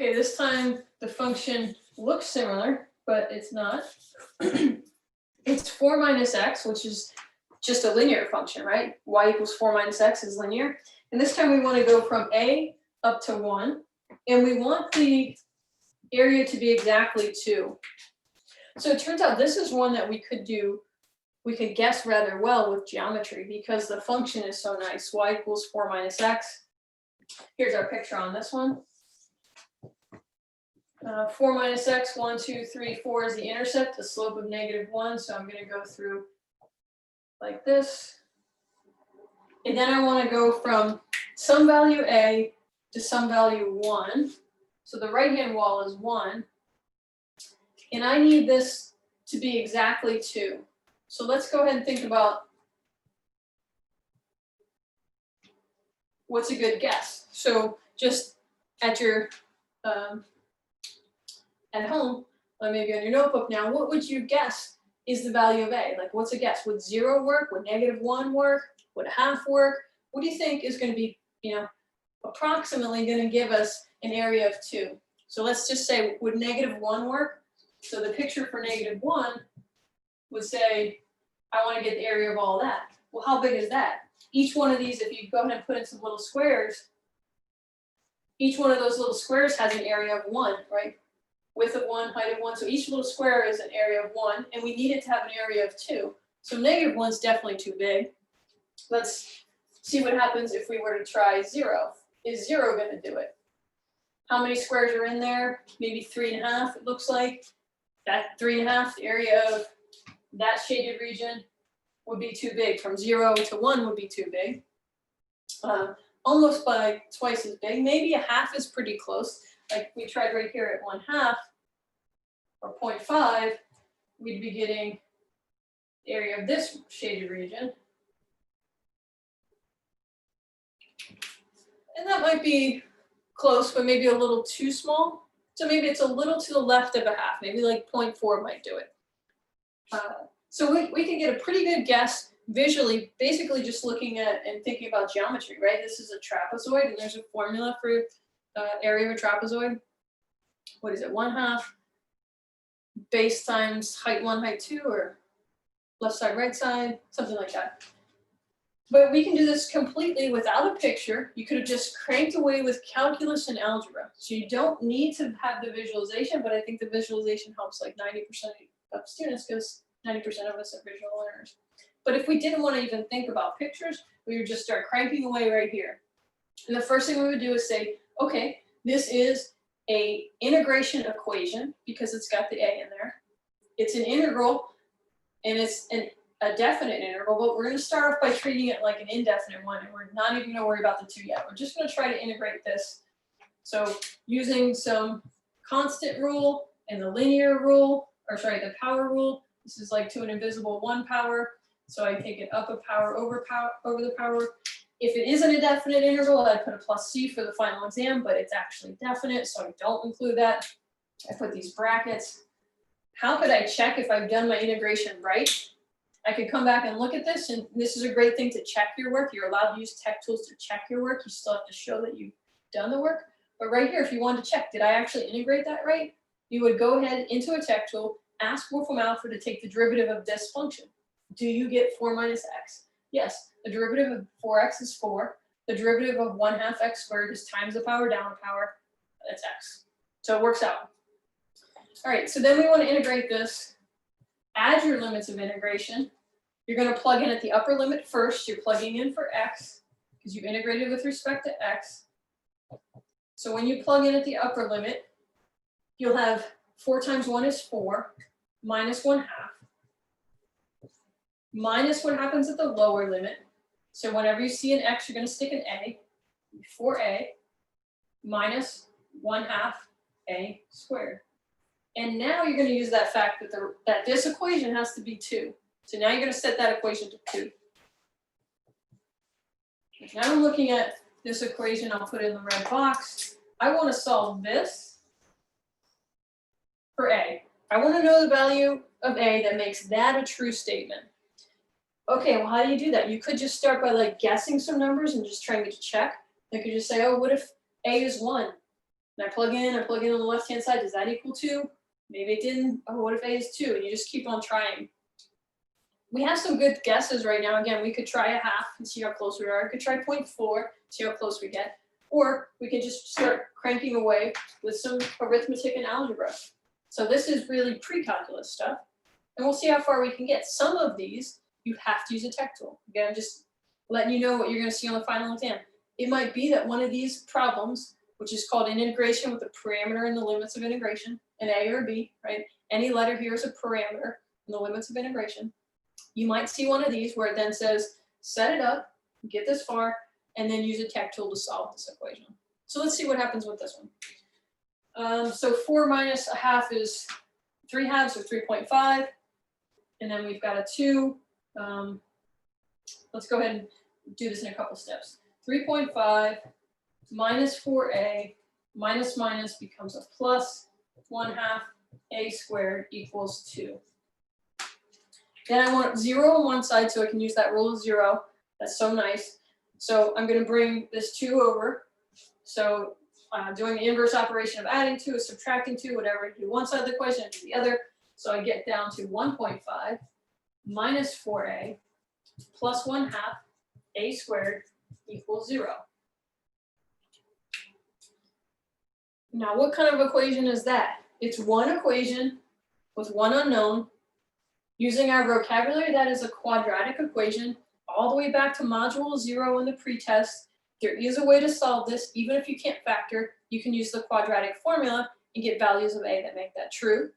Okay, this time the function looks similar, but it's not. It's 4 minus x, which is just a linear function, right? Y equals 4 minus x is linear. And this time we want to go from a up to 1, and we want the area to be exactly 2. So it turns out this is one that we could guess rather well with geometry because the function is so nice. Y equals 4 minus x. Here's our picture on this one. 4 minus x, 1, 2, 3, 4 is the intercept, the slope of -1. So I'm going to go through like this. And then I want to go from some value a to some value 1. So the right-hand wall is 1. And I need this to be exactly 2. So let's go ahead and think about what's a good guess? So just at your, at home, or maybe on your notebook now, what would you guess is the value of A? Like, what's a guess? Would 0 work? Would -1 work? Would a half work? What do you think is going to be, approximately going to give us an area of 2? So let's just say, would -1 work? So the picture for -1 would say, I want to get the area of all that. Well, how big is that? Each one of these, if you go ahead and put in some little squares, each one of those little squares has an area of 1, right? Width of 1, height of 1. So each little square is an area of 1, and we need it to have an area of 2. So -1 is definitely too big. Let's see what happens if we were to try 0. Is 0 going to do it? How many squares are in there? Maybe 3.5, it looks like. That 3.5, the area of that shaded region would be too big. From 0 to 1 would be too big. Almost by twice as big. Maybe a half is pretty close. Like we tried right here at 1/2 or 0.5, we'd be getting the area of this shaded region. And that might be close, but maybe a little too small. So maybe it's a little to the left of a half. Maybe like 0.4 might do it. So we can get a pretty good guess visually, basically just looking at and thinking about geometry, right? This is a trapezoid, and there's a formula for area of a trapezoid. What is it? 1/2 base times height 1, height 2, or left side, right side, something like that. But we can do this completely without a picture. You could have just cranked away with calculus and algebra. So you don't need to have the visualization, but I think the visualization helps like 90% of students because 90% of us are visual learners. But if we didn't want to even think about pictures, we would just start cranking away right here. And the first thing we would do is say, okay, this is a integration equation because it's got the A in there. It's an integral, and it's a definite integral, but we're going to start off by treating it like an indefinite one, and we're not even going to worry about the 2 yet. We're just going to try to integrate this. So using some constant rule and the linear rule, the power rule, this is like to an invisible 1 power. So I take it up a power over the power. If it isn't a definite integral, I'd put a plus C for the final exam, but it's actually definite, so I don't include that. I put these brackets. How could I check if I've done my integration right? I could come back and look at this, and this is a great thing to check your work. You're allowed to use tech tools to check your work. You still have to show that you've done the work. But right here, if you wanted to check, did I actually integrate that right? You would go ahead into a tech tool, ask Wolfram Alpha to take the derivative of this function. Do you get 4 minus x? Yes, the derivative of 4x is 4. The derivative of 1/2 x squared is times the power down a power, that's x. So it works out. All right, so then we want to integrate this. Add your limits of integration. You're going to plug in at the upper limit first. You're plugging in for x because you've integrated with respect to x. So when you plug in at the upper limit, you'll have 4 times 1 is 4, minus 1/2. Minus what happens at the lower limit. So whenever you see an x, you're going to stick an a. 4a minus 1/2 a squared. And now you're going to use that fact that this equation has to be 2. So now you're going to set that equation to 2. Now I'm looking at this equation. I'll put it in the red box. I want to solve this for a. I want to know the value of a that makes that a true statement. Okay, well, how do you do that? You could just start by like guessing some numbers and just trying to check. You could just say, oh, what if a is 1? And I plug in on the left-hand side. Does that equal 2? Maybe it didn't. Oh, what if a is 2? And you just keep on trying. We have some good guesses right now. Again, we could try a half and see how close we are. We could try 0.4, see how close we get. Or we could just start cranking away with some arithmetic and algebra. So this is really pre-calculus stuff. And we'll see how far we can get. Some of these, you have to use a tech tool. Again, I'm just letting you know what you're going to see on the final exam. It might be that one of these problems, which is called an integration with a parameter in the limits of integration, an A or a B, right? Any letter here is a parameter in the limits of integration. You might see one of these where it then says, set it up, get this far, and then use a tech tool to solve this equation. So let's see what happens with this one. So 4 minus a half is 3/2, or 3.5. And then we've got a 2. Let's go ahead and do this in a couple steps. 3.5 minus 4a minus minus becomes a plus 1/2 a squared equals 2. Then I want 0 on one side so I can use that rule of 0. That's so nice. So I'm going to bring this 2 over. So doing the inverse operation of adding 2 is subtracting 2, whatever. Do one side of the equation, I do the other. So I get down to 1.5 minus 4a plus 1/2 a squared equals 0. Now, what kind of equation is that? It's one equation with one unknown. Using our vocabulary, that is a quadratic equation, all the way back to module 0 in the pretest. There is a way to solve this. Even if you can't factor, you can use the quadratic formula and get values of a that make that true.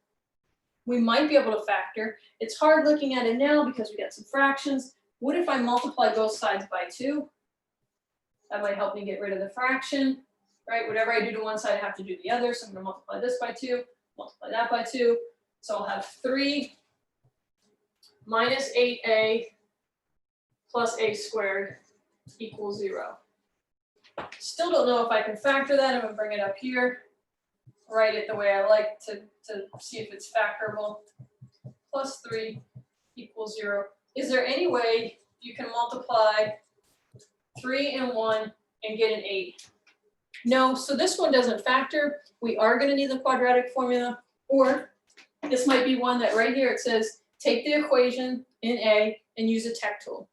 We might be able to factor. It's hard looking at it now because we got some fractions. What if I multiply both sides by 2? That might help me get rid of the fraction, right? Whatever I do to one side, I have to do the other. So I'm going to multiply this by 2, multiply that by 2. So I'll have 3 minus 8a plus a squared equals 0. Still don't know if I can factor that. I'm going to bring it up here, write it the way I like to see if it's factorable. Plus 3 equals 0. Is there any way you can multiply 3 and 1 and get an 8? No, so this one doesn't factor. We are going to need the quadratic formula, or this might be one that right here it says take the equation in A and use a tech tool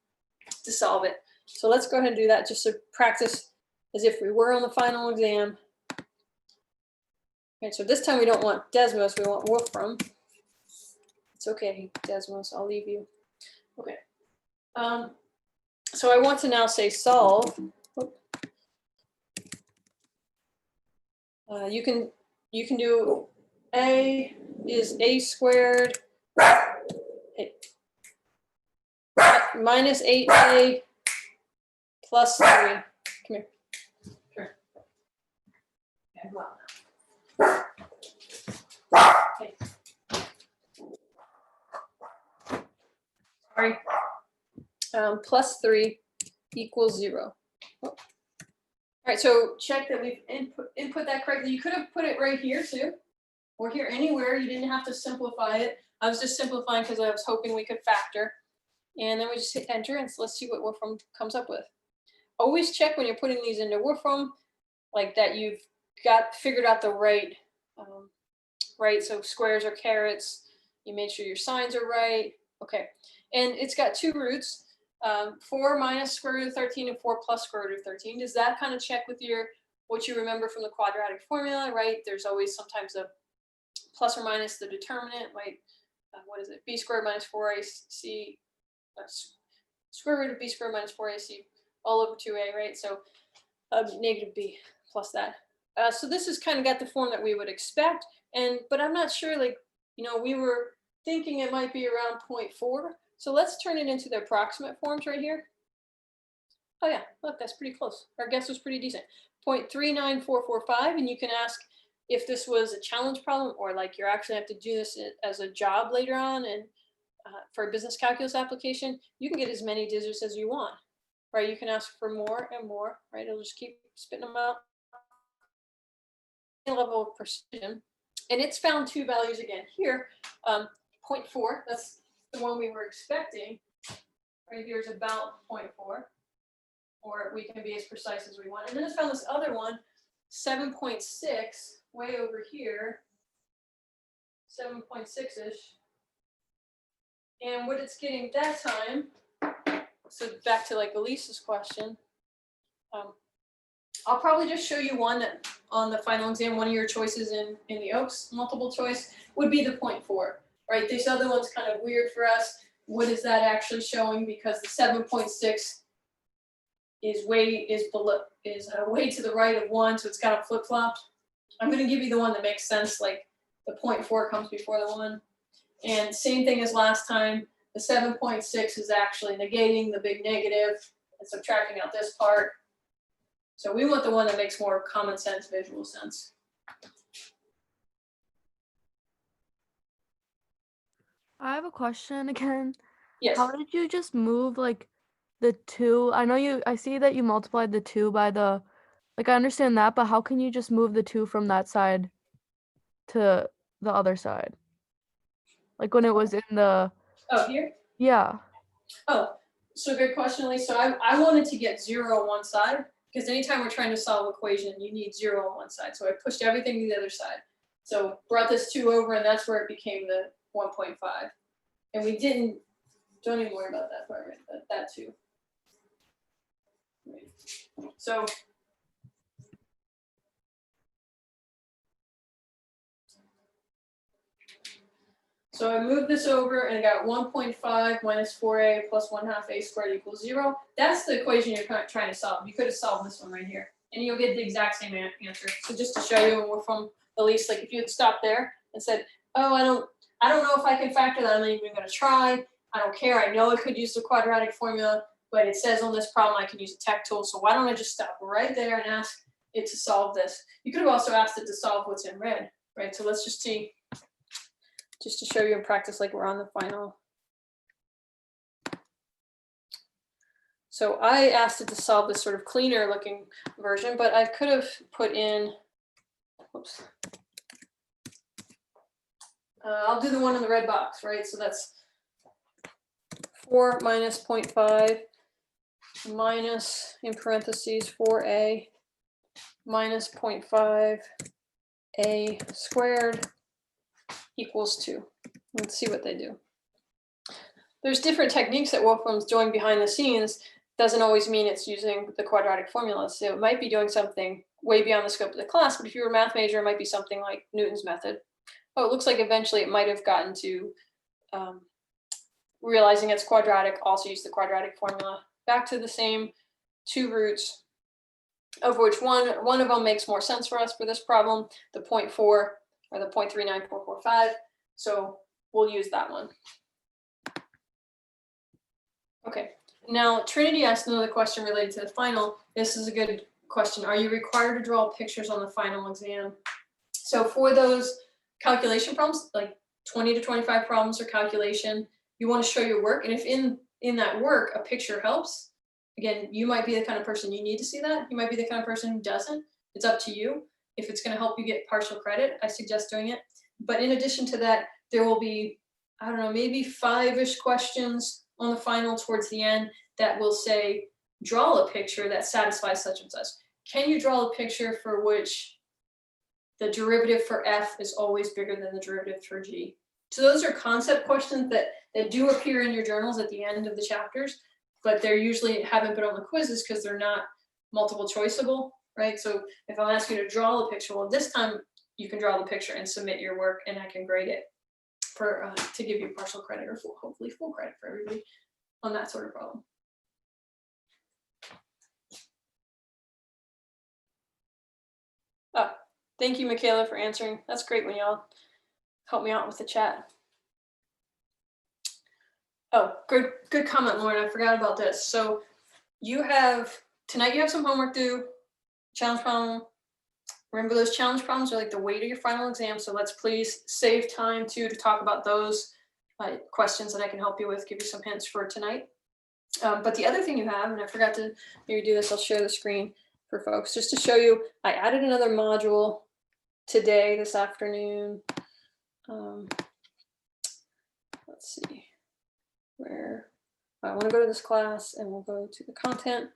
to solve it. So let's go ahead and do that just to practice as if we were on the final exam. Okay, so this time we don't want Desmos, we want Wolfram. It's okay, Desmos, I'll leave you. Okay. So I want to now say solve. You can do A is a squared minus 8a plus 3. Come here. Sure. Okay, wow. Okay. Sorry. Plus 3 equals 0. Oh. All right, so check that we've input that correctly. You could have put it right here too, or here, anywhere. You didn't have to simplify it. I was just simplifying because I was hoping we could factor. And then we just hit enter and let's see what Wolfram comes up with. Always check when you're putting these into Wolfram, like that you've got figured out the right, right, so squares are carets. You made sure your signs are right. Okay, and it's got 2 roots. 4 minus square root of 13 and 4 plus square root of 13. Does that kind of check with what you remember from the quadratic formula, right? There's always sometimes a plus or minus the determinant, right? What is it? B squared minus 4ac, square root of b squared minus 4ac all over 2a, right? So negative b plus that. So this has kind of got the form that we would expect, but I'm not sure, like, we were thinking it might be around 0.4. So let's turn it into the approximate forms right here. Oh yeah, look, that's pretty close. Our guess was pretty decent. 0.39445, and you can ask if this was a challenge problem or like you're actually have to do this as a job later on and for a business calculus application. You can get as many digits as you want, right? You can ask for more and more, right? It'll just keep spitting them out. Level of precision, and it's found 2 values again here. 0.4, that's the one we were expecting. Right here is about 0.4, or we can be as precise as we want. And then it's found this other one, 7.6, way over here, 7.6-ish. And what it's getting that time, so back to like Elise's question, I'll probably just show you one that on the final exam, one of your choices in the Oaks multiple choice would be the 0.4, right? This other one's kind of weird for us. What is that actually showing? Because the 7.6 is way to the right of 1, so it's kind of flip-flopped. I'm going to give you the one that makes sense, like the 0.4 comes before the 1. And same thing as last time, the 7.6 is actually negating the big negative and subtracting out this part. So we want the one that makes more common sense, visual sense.
I have a question again.
Yes.
How did you just move like the 2, I see that you multiplied the 2 by the, like I understand that, but how can you just move the 2 from that side to the other side? Like when it was in the,
Oh, here?
yeah.
Oh, so good question, Elise. So I wanted to get 0 on one side, because anytime we're trying to solve an equation, you need 0 on one side. So I pushed everything to the other side. So brought this 2 over, and that's where it became the 1.5. And we don't even worry about that part, right? That 2. Right. So I moved this over and I got 1.5 minus 4a plus 1/2 a squared equals 0. That's the equation you're trying to solve. You could have solved this one right here, and you'll get the exact same answer. So just to show you, and we're from Elise, like if you had stopped there and said, oh, I don't know if I can factor that, I'm not even gonna try. I don't care, I know I could use the quadratic formula, but it says on this problem I can use a tech tool, so why don't I just stop right there and ask it to solve this? You could have also asked it to solve what's in red, right? So let's just see, just to show you in practice, like we're on the final. So I asked it to solve this sort of cleaner looking version, but I could have put in, whoops. I'll do the one in the red box, right? So that's 4 minus 0.5 minus, in parentheses, 4a minus 0.5 a squared equals 2. Let's see what they do. There's different techniques that Wolfram's doing behind the scenes. Doesn't always mean it's using the quadratic formula. So it might be doing something way beyond the scope of the class, but if you were a math major, it might be something like Newton's method. Oh, it looks like eventually it might have gotten to realizing it's quadratic, also use the quadratic formula. Back to the same 2 roots, of which one of them makes more sense for us for this problem, the 0.4 or the 0.39445. So we'll use that one. Okay, now Trinity asked another question related to the final. This is a good question. Are you required to draw pictures on the final exam? So for those calculation problems, like 20 to 25 problems or calculation, you want to show your work. And if in that work, a picture helps, again, you might be the kind of person you need to see that. You might be the kind of person who doesn't. It's up to you. If it's going to help you get partial credit, I suggest doing it. But in addition to that, there will be, I don't know, maybe 5-ish questions on the final towards the end that will say, draw a picture that satisfies such and such. Can you draw a picture for which the derivative for f is always bigger than the derivative for g? So those are concept questions that do appear in your journals at the end of the chapters, but they're usually haven't been on the quizzes because they're not multiple choiceable, right? So if I'm asking you to draw a picture, well, this time you can draw the picture and submit your work, and I can grade it for to give you partial credit or hopefully full credit for everybody on that sort of problem. Oh, thank you, Michaela, for answering. That's great when y'all help me out with the chat. Oh, good comment, Lauren. I forgot about this. So tonight you have some homework due, challenge problem. Remember, those challenge problems are like the weight of your final exam. So let's please save time to talk about those questions that I can help you with, give you some hints for tonight. But the other thing you have, and I forgot to maybe do this, I'll share the screen for folks just to show you, I added another module today, this afternoon. Let's see where I want to go to this class, and we'll go to the content.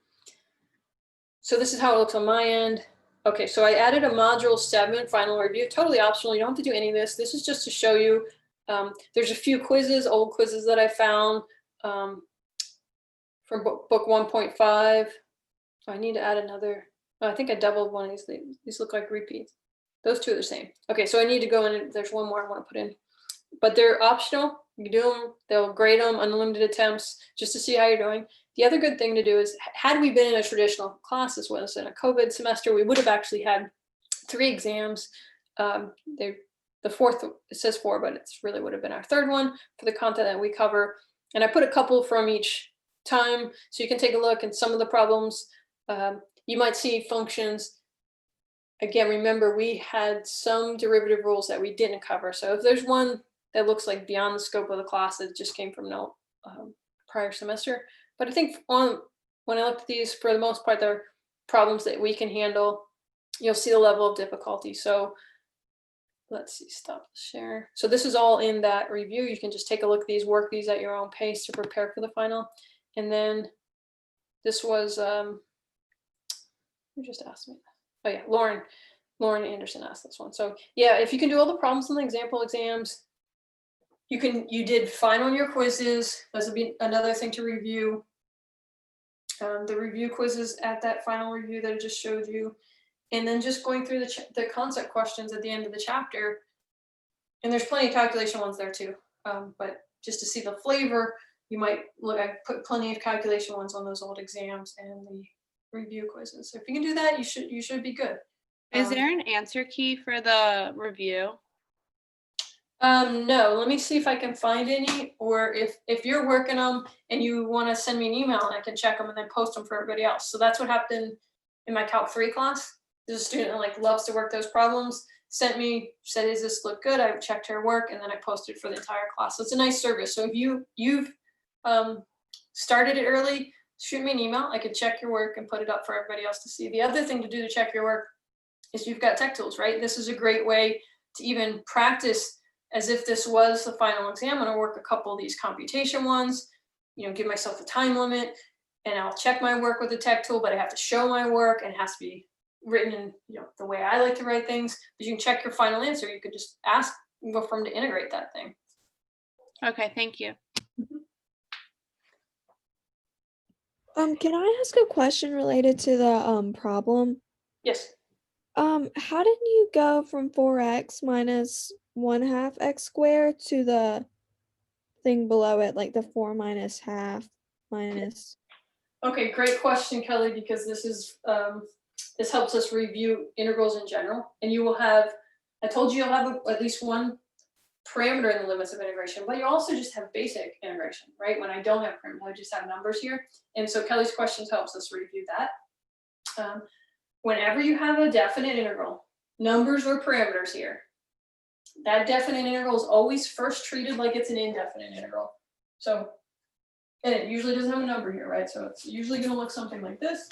So this is how it looks on my end. Okay, so I added a module 7 final review, totally optional. You don't have to do any of this. This is just to show you. There's a few quizzes, old quizzes that I found from book 1.5. I need to add another. Oh, I think I doubled one of these things. These look like repeats. Those two are the same. Okay, so I need to go in, and there's one more I want to put in. But they're optional. You do them, they'll grade them, unlimited attempts, just to see how you're doing. The other good thing to do is, had we been in a traditional class, this was in a COVID semester, we would have actually had 3 exams. The 4th, it says 4, but it's really would have been our 3rd one for the content that we cover. And I put a couple from each time, so you can take a look. And some of the problems, you might see functions. Again, remember, we had some derivative rules that we didn't cover. So if there's one that looks like beyond the scope of the class that just came from no prior semester, But I think when I looked at these, for the most part, they're problems that we can handle. You'll see the level of difficulty. So let's see, stop the share. So this is all in that review. You can just take a look at these, work these at your own pace to prepare for the final. And then this was, who just asked me? Oh yeah, Lauren Anderson asked this one. So yeah, if you can do all the problems in the example exams, you did fine on your quizzes. This would be another thing to review. The review quizzes at that final review that I just showed you. And then just going through the concept questions at the end of the chapter. And there's plenty of calculation ones there too. But just to see the flavor, you might look, I put plenty of calculation ones on those old exams and the review quizzes. So if you can do that, you should be good.
Is there an answer key for the review?
No, let me see if I can find any, or if you're working them and you want to send me an email and I can check them and then post them for everybody else. So that's what happened in my Calc 3 class. There's a student that like loves to work those problems, sent me, said, does this look good? I checked her work and then I posted for the entire class. So it's a nice service. So if you've started it early, shoot me an email. I could check your work and put it up for everybody else to see. The other thing to do to check your work is you've got tech tools, right? This is a great way to even practice as if this was the final exam. I'm gonna work a couple of these computation ones, give myself a time limit, and I'll check my work with the tech tool, but I have to show my work and it has to be written in the way I like to write things. But you can check your final answer. You could just ask Wolfram to integrate that thing.
Okay, thank you.
Can I ask a question related to the problem?
Yes.
How did you go from 4x minus 1/2 x squared to the thing below it, like the 4 minus half minus?
Okay, great question, Kelly, because this is this helps us review integrals in general. And you will have, I told you you'll have at least one parameter in the limits of integration, but you also just have basic integration, right? When I don't have parameters, I just have numbers here. And so Kelly's questions helps us review that. Whenever you have a definite integral, numbers or parameters here, that definite integral is always first treated like it's an indefinite integral. So, and it usually doesn't have a number here, right? So it's usually going to look something like this.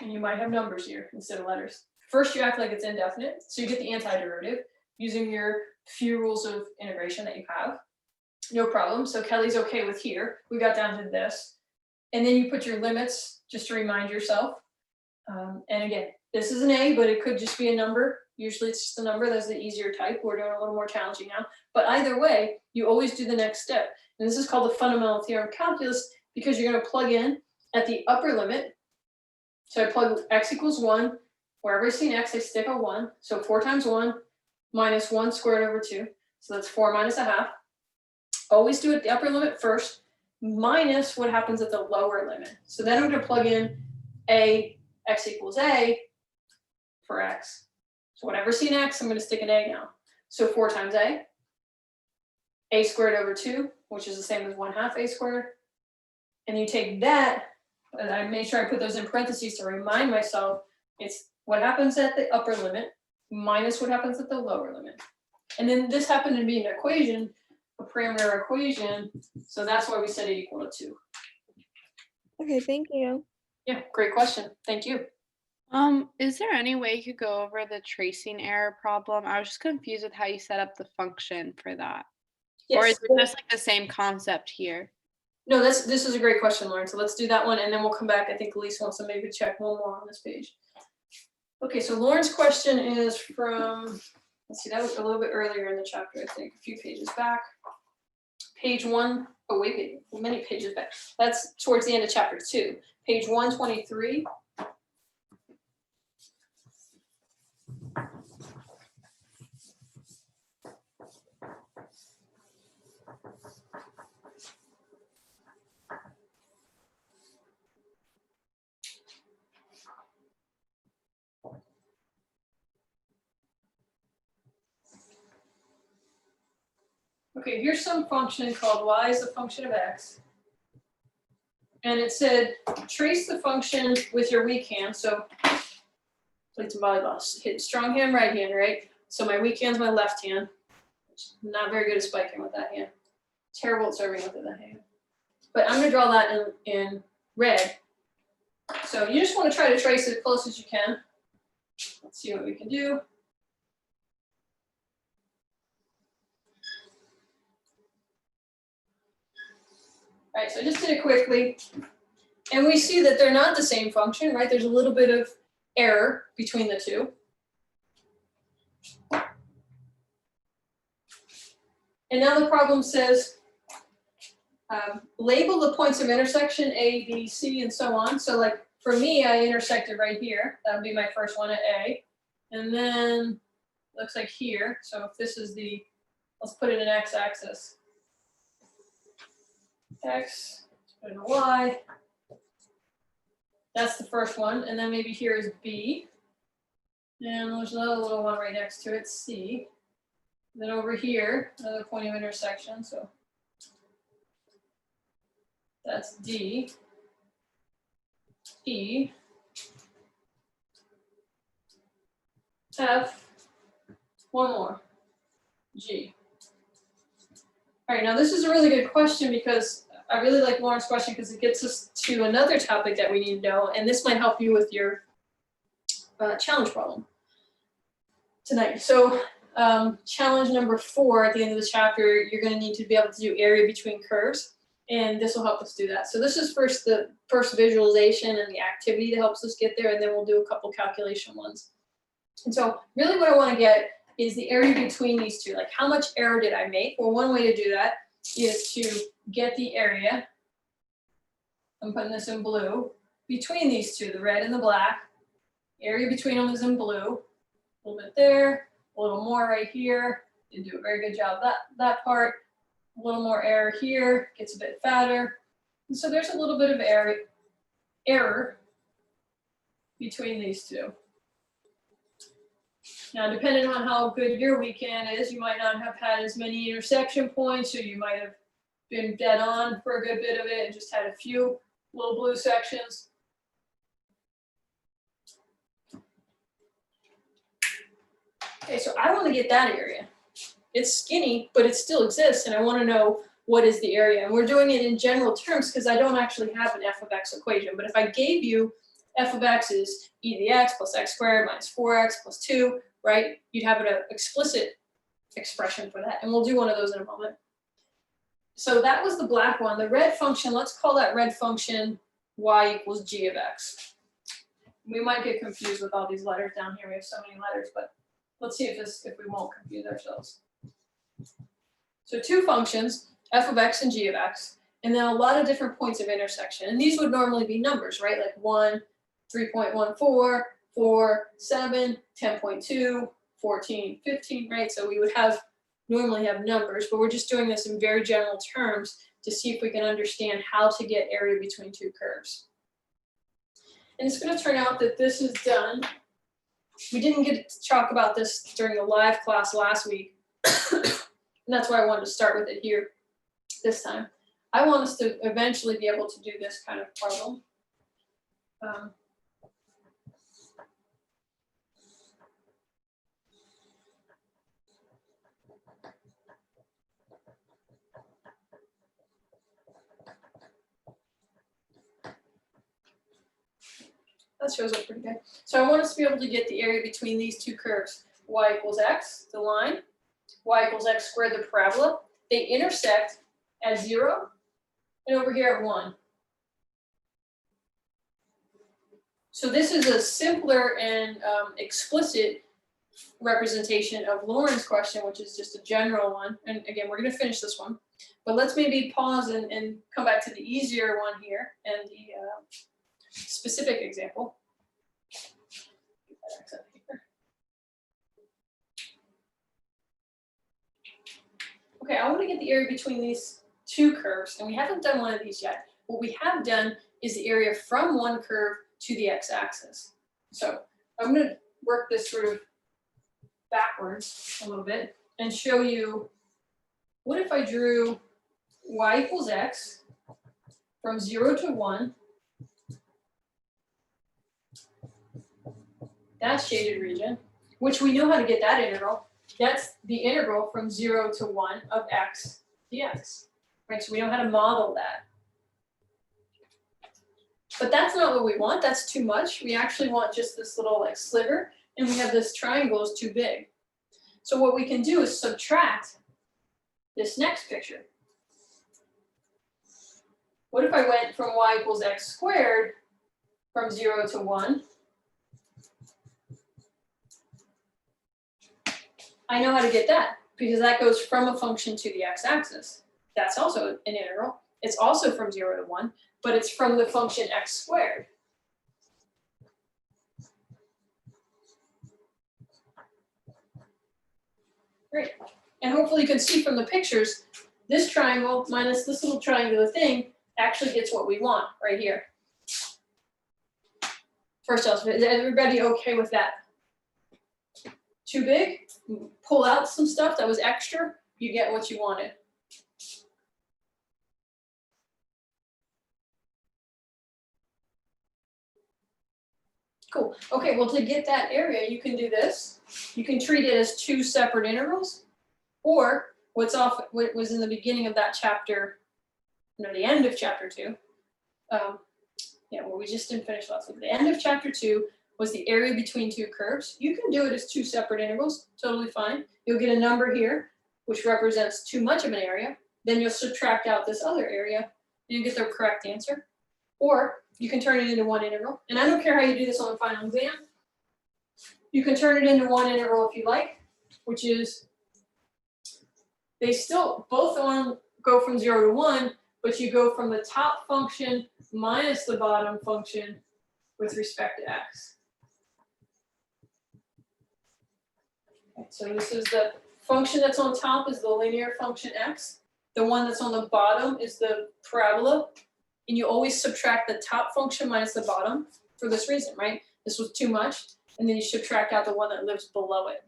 And you might have numbers here instead of letters. First, you act like it's indefinite. So you get the antiderivative using your few rules of integration that you have. No problem. So Kelly's okay with here. We got down to this. And then you put your limits just to remind yourself. And again, this is an A, but it could just be a number. Usually it's just a number. That's the easier type. We're doing a little more challenging now. But either way, you always do the next step. And this is called the fundamental theorem of calculus because you're going to plug in at the upper limit. So I plug x equals 1. Wherever I see an x, I stick a 1. So 4 times 1 minus 1 squared over 2. So that's 4 minus a half. Always do it at the upper limit first, minus what happens at the lower limit. So then I'm going to plug in x equals a for x. So whenever I see an x, I'm going to stick an a now. So 4 times a squared over 2, which is the same as 1/2 a squared. And you take that, and I made sure I put those in parentheses to remind myself it's what happens at the upper limit minus what happens at the lower limit. And then this happened to be an equation, a parameter equation, so that's why we set it equal to 2.
Okay, thank you.
Yeah, great question. Thank you.
Is there any way you could go over the tracing error problem? I was just confused with how you set up the function for that.
Yes.
Or is it just like the same concept here?
No, this is a great question, Lauren. So let's do that one, and then we'll come back. I think Elise wants to maybe check one more on this page. Okay, so Lauren's question is from, let's see, that was a little bit earlier in the chapter, I think, a few pages back. Page 1, oh wait, many pages back. That's towards the end of chapter 2. Page 123. Okay, here's some function called y is the function of x. And it said, trace the function with your weak hand. So, played some volleyball, hit strong hand, right hand, right? So my weak hand's my left hand. Not very good at spiking with that hand. Terrible at serving with that hand. but I'm gonna draw that in red. So you just wanna try to trace it as close as you can. Let's see what we can do. All right, so I just did it quickly. And we see that they're not the same function, right? There's a little bit of error between the two. And now the problem says, label the points of intersection A, B, C, and so on. So like for me, I intersected right here. That would be my first one at A. And then looks like here. So if this is the, let's put it in x-axis. X, let's put it in Y. That's the first one. And then maybe here is B. And there's another little one right next to it, C. Then over here, another point of intersection. So that's D, E, F, one more, G. All right, now this is a really good question because I really like Lauren's question because it gets us to another topic that we need to know, and this might help you with your challenge problem tonight. So challenge number 4 at the end of the chapter, you're going to need to be able to do area between curves, and this will help us do that. So this is the first visualization and the activity that helps us get there, and then we'll do a couple calculation ones. And so really what I want to get is the area between these two. Like how much error did I make? Well, one way to do that is to get the area, I'm putting this in blue, between these two, the red and the black. Area between them is in blue. A little bit there, a little more right here. Didn't do a very good job that part. A little more error here, gets a bit fatter. And so there's a little bit of error between these two. Now, depending on how good your weekend is, you might not have had as many intersection points, or you might have been dead on for a good bit of it and just had a few little blue sections. Okay, so I want to get that area. It's skinny, but it still exists, and I want to know what is the area. And we're doing it in general terms because I don't actually have an f of x equation. But if I gave you f of x is e to the x plus x squared minus 4x plus 2, right? You'd have an explicit expression for that, and we'll do one of those in a moment. So that was the black one. The red function, let's call that red function y equals g of x. We might get confused with all these letters down here. We have so many letters, but let's see if we won't confuse ourselves. So two functions, f of x and g of x, and then a lot of different points of intersection. And these would normally be numbers, right? Like 1, 3.14, 4, 7, 10.2, 14, 15, right? So we would normally have numbers, but we're just doing this in very general terms to see if we can understand how to get area between two curves. And it's going to turn out that this is done. We didn't get to talk about this during the live class last week, and that's why I wanted to start with it here this time. I want us to eventually be able to do this kind of problem. That shows up pretty good. So I want us to be able to get the area between these two curves. Y equals x, the line. Y equals x squared, the parabola. They intersect at 0 and over here at 1. So this is a simpler and explicit representation of Lauren's question, which is just a general one. And again, we're going to finish this one. But let's maybe pause and come back to the easier one here and the specific example. Okay, I want to get the area between these two curves, and we haven't done one of these yet. What we have done is the area from one curve to the x-axis. So I'm going to work this sort of backwards a little bit and show you, what if I drew y equals x from 0 to 1, that shaded region, which we know how to get that integral. That's the integral from 0 to 1 of x dx, right? So we know how to model that. But that's not what we want. That's too much. We actually want just this little like sliver, and we have this triangle is too big. So what we can do is subtract this next picture. What if I went from y equals x squared from 0 to 1? I know how to get that because that goes from a function to the x-axis. That's also an integral. It's also from 0 to 1, but it's from the function x squared. Great. And hopefully you can see from the pictures, this triangle minus this little triangular thing actually gets what we want right here. First off, is everybody okay with that? Too big? Pull out some stuff that was extra, you get what you wanted. Cool. Okay, well, to get that area, you can do this. You can treat it as two separate integrals, or what was in the beginning of that chapter, the end of chapter 2. Well, we just didn't finish last week. The end of chapter 2 was the area between two curves. You can do it as two separate integrals, totally fine. You'll get a number here, which represents too much of an area. Then you'll subtract out this other area, and you get the correct answer. Or you can turn it into one integral. And I don't care how you do this on the final exam. You can turn it into one integral if you like, which is they still both go from 0 to 1, but you go from the top function minus the bottom function with respect to x. Okay, so this is the function that's on top is the linear function x. The one that's on the bottom is the parabola. And you always subtract the top function minus the bottom for this reason, right? This was too much, and then you subtract out the one that lives below it.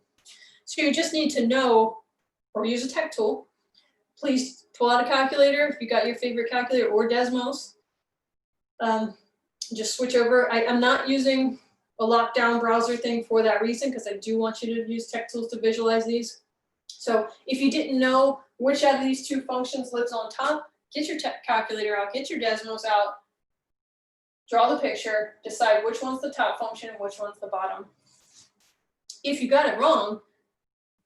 So you just need to know, or use a tech tool. Please pull out a calculator if you got your favorite calculator or Desmos. Just switch over. I'm not using a lockdown browser thing for that reason, because I do want you to use tech tools to visualize these. So if you didn't know which out of these two functions lives on top, get your calculator out, get your Desmos out, draw the picture, decide which one's the top function and which one's the bottom. If you got it wrong,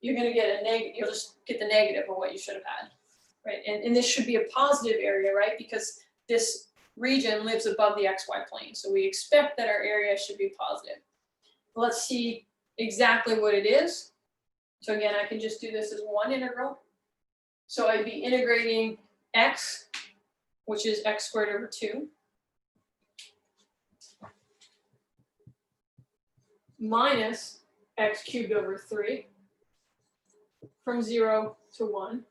you're going to get a negative. You'll just get the negative of what you should have had, right? And this should be a positive area, right? Because this region lives above the xy plane, so we expect that our area should be positive. Let's see exactly what it is. So again, I can just do this as one integral. So I'd be integrating x, which is x squared over 2, minus x cubed over 3 from 0 to 1.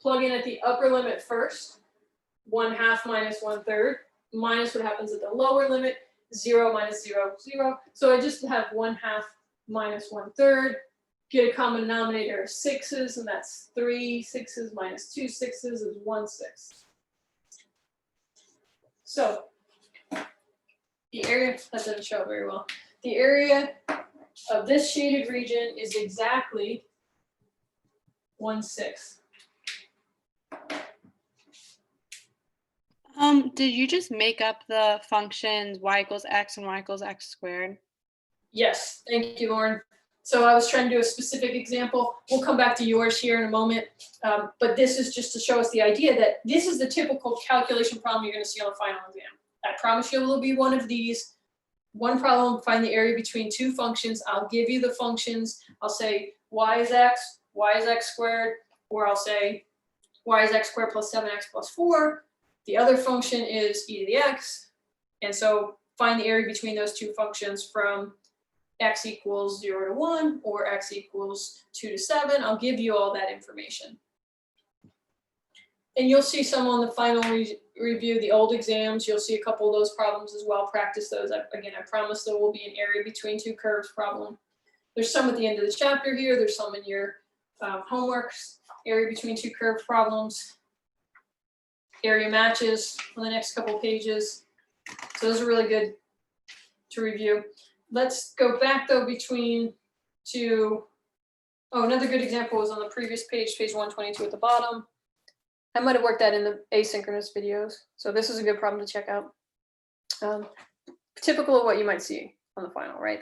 Plug in at the upper limit first, 1/2 minus 1/3, minus what happens at the lower limit, 0 minus 0, 0. So I just have 1/2 minus 1/3. Get a common denominator of 6's, and that's 3 6's minus 2 6's is 1 6. So the area, that doesn't show very well. The area of this shaded region is exactly 1/6.
Did you just make up the functions y equals x and y equals x squared?
Yes, thank you, Lauren. So I was trying to do a specific example. We'll come back to yours here in a moment. But this is just to show us the idea that this is the typical calculation problem you're going to see on the final exam. I promise you it will be one of these. One problem, find the area between two functions. I'll give you the functions. I'll say y is x squared, or I'll say y is x squared plus 7x plus 4. The other function is e to the x. And so find the area between those two functions from x equals 0 to 1 or x equals 2 to 7. I'll give you all that information. And you'll see some on the final review, the old exams. You'll see a couple of those problems as well. Practice those. Again, I promise there will be an area between two curves problem. There's some at the end of the chapter here. There's some in your homeworks, area between two curve problems, area matches on the next couple of pages. So those are really good to review. Let's go back though another good example was on the previous page, page 122 at the bottom. I might have worked that in the asynchronous videos. So this is a good problem to check out. typical of what you might see on the final, right?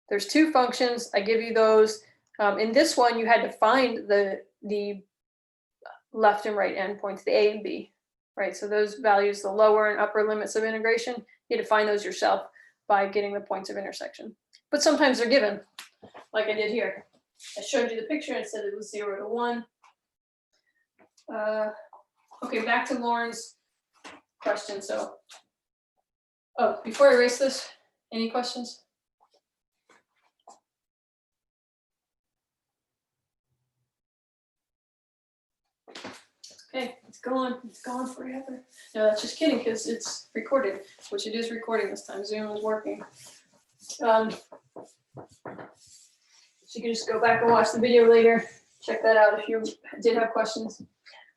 There's two functions. I give you those. In this one, you had to find the left and right endpoints, the A and B, right? So those values, the lower and upper limits of integration, you had to find those yourself by getting the points of intersection. But sometimes they're given, like I did here. I showed you the picture and said it was 0 to 1. Okay, back to Lauren's question. So, oh, before I erase this, any questions? Okay, it's gone forever. No, that's just kidding because it's recorded, which it is recording this time. Zoom is working. So you can just go back and watch the video later. Check that out if you did have questions.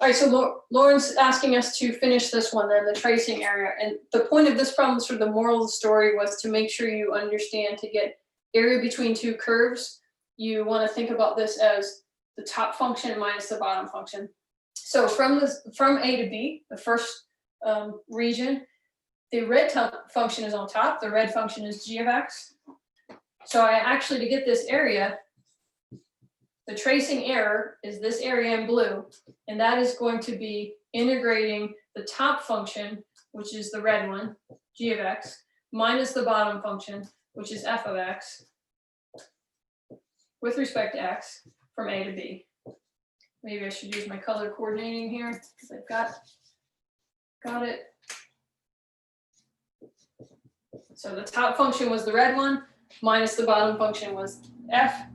All right, so Lauren's asking us to finish this one then, the tracing area. And the point of this problem, sort of the moral of the story, was to make sure you understand to get area between two curves, you want to think about this as the top function minus the bottom function. So from A to B, the first region, the red function is on top, the red function is g of x. So I actually, to get this area, the tracing error is this area in blue, and that is going to be integrating the top function, which is the red one, g of x, minus the bottom function, which is f of x, with respect to x, from A to B. Maybe I should use my color coordinating here, because I've got it. So the top function was the red one, minus the bottom function was f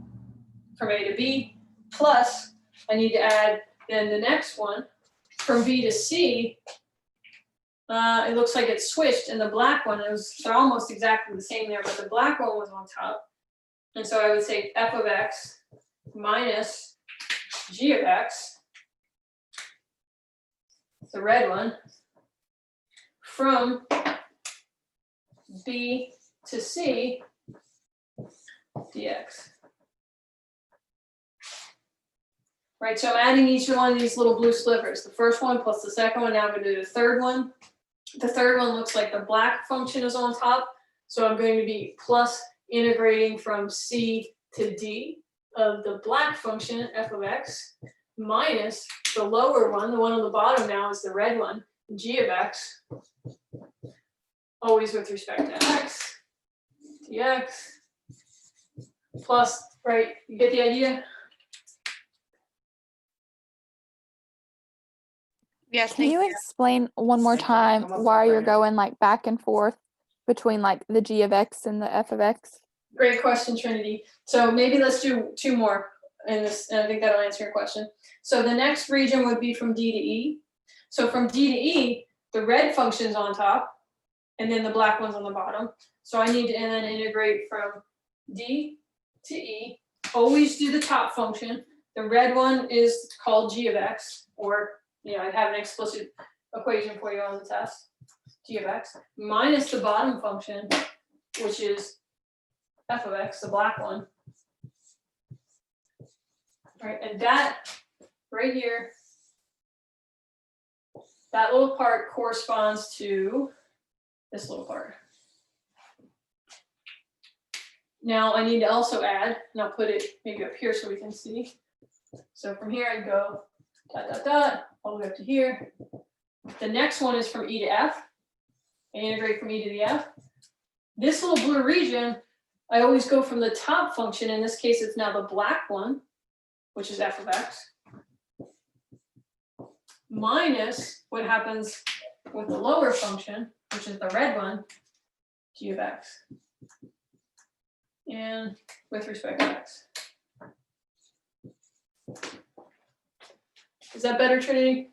from A to B, plus I need to add then the next one from B to C. It looks like it's switched, and the black one they're almost exactly the same there, but the black one was on top. And so I would say f of x minus g of x, the red one, from B to C dx. Right, so I'm adding each one of these little blue slivers. The first one plus the second one, now I'm going to do the third one. The third one looks like the black function is on top, so I'm going to be plus integrating from C to D of the black function, f of x, minus the lower one, the one on the bottom now is the red one, g of x, always with respect to x, dx, plus, right, you get the idea?
Yes,
Can
thank
you explain one more time why you're going like back and forth between like the g of x and the f of x?
Great question, Trinity. So maybe let's do two more in this, and I think that'll answer your question. So the next region would be from D to E. So from D to E, the red function's on top, and then the black one's on the bottom. So I need to then integrate from D to E. Always do the top function. The red one is called g of x, or I have an explicit equation for you on the test, g of x, minus the bottom function, which is f of x, the black one. Right, and that right here, that little part corresponds to this little part. Now I need to also add, and I'll put it maybe up here so we can see. So from here I go dot, dot, dot, all the way up to here. The next one is from E to F. I integrate from E to the F. This little blue region, I always go from the top function. In this case, it's now the black one, which is f of x, minus what happens with the lower function, which is the red one, g of x, and with respect to x. Is that better, Trinity?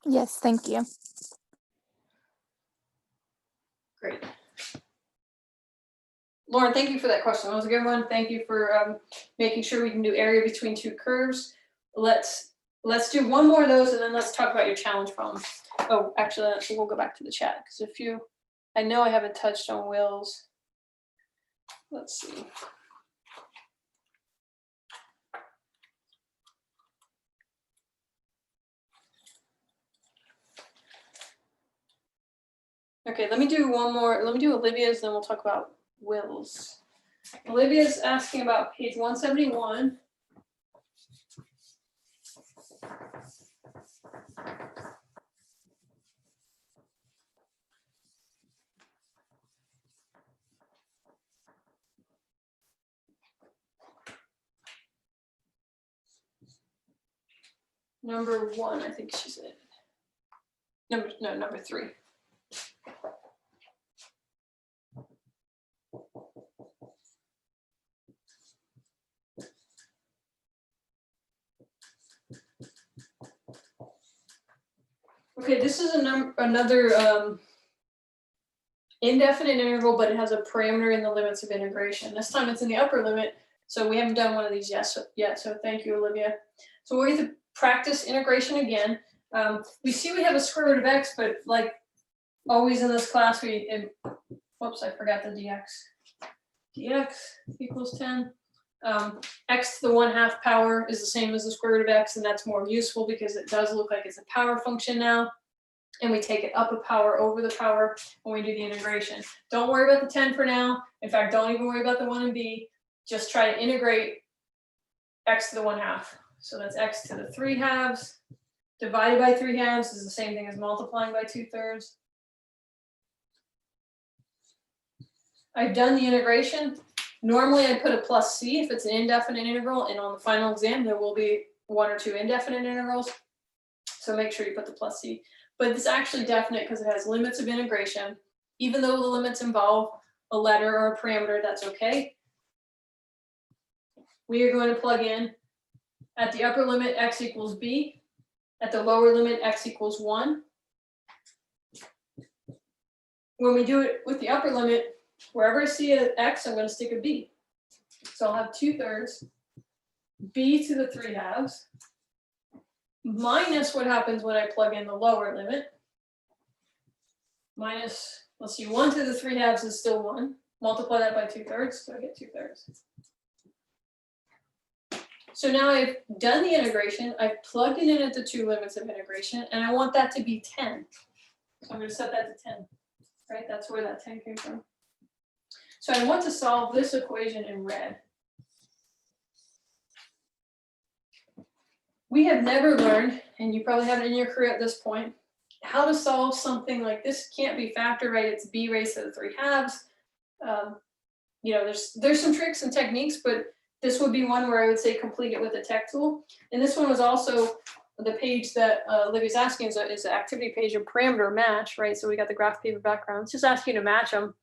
Yes, thank you.
Great. Lauren, thank you for that question. That was a good one. Thank you for making sure we can do area between two curves. Let's do one more of those, and then let's talk about your challenge problem. Oh, actually, we'll go back to the chat, because I know I haven't touched on Will's. Let's see. Okay, let me do one more. Let me do Olivia's, then we'll talk about Will's. Olivia's asking about page 171. Number 1, I think she said. Number 3. Okay, this is another indefinite interval, but it has a parameter in the limits of integration. This time it's in the upper limit, so we haven't done one of these yet. So thank you, Olivia. So we're going to practice integration again. We see we have a square root of x, but like always in this class, whoops, I forgot the dx. Dx equals 10. X to the 1/2 power is the same as the square root of x, and that's more useful because it does look like it's a power function now. And we take it up a power over the power when we do the integration. Don't worry about the 10 for now. In fact, don't even worry about the 1 and b. Just try to integrate x to the 1/2. So that's x to the 3/2 divided by 3/2 is the same thing as multiplying by 2/3. I've done the integration. Normally I put a plus c if it's an indefinite integral, and on the final exam there will be 1 or 2 indefinite integrals. So make sure you put the plus c. But it's actually definite because it has limits of integration. Even though the limits involve a letter or a parameter, that's okay. We are going to plug in at the upper limit x equals b, at the lower limit x equals 1. When we do it with the upper limit, wherever I see an x, I'm going to stick a b. So I'll have 2/3 b to the 3/2 minus what happens when I plug in the lower limit. Minus, let's see, 1 to the 3/2 is still 1. Multiply that by 2/3, so I get 2/3. So now I've done the integration, I've plugged it in at the 2 limits of integration, and I want that to be 10. So I'm going to set that to 10, right? That's where that 10 came from. So I want to solve this equation in red. We have never learned, and you probably have it in your career at this point, how to solve something like this. Can't be factored, right? It's b raised to the 3/2. You know, there's some tricks and techniques, but this would be one where I would say complete it with a tech tool. And this one was also the page that Livy's asking is the activity page of parameter match, right? So we got the graph paper background. It's just asking you to match them.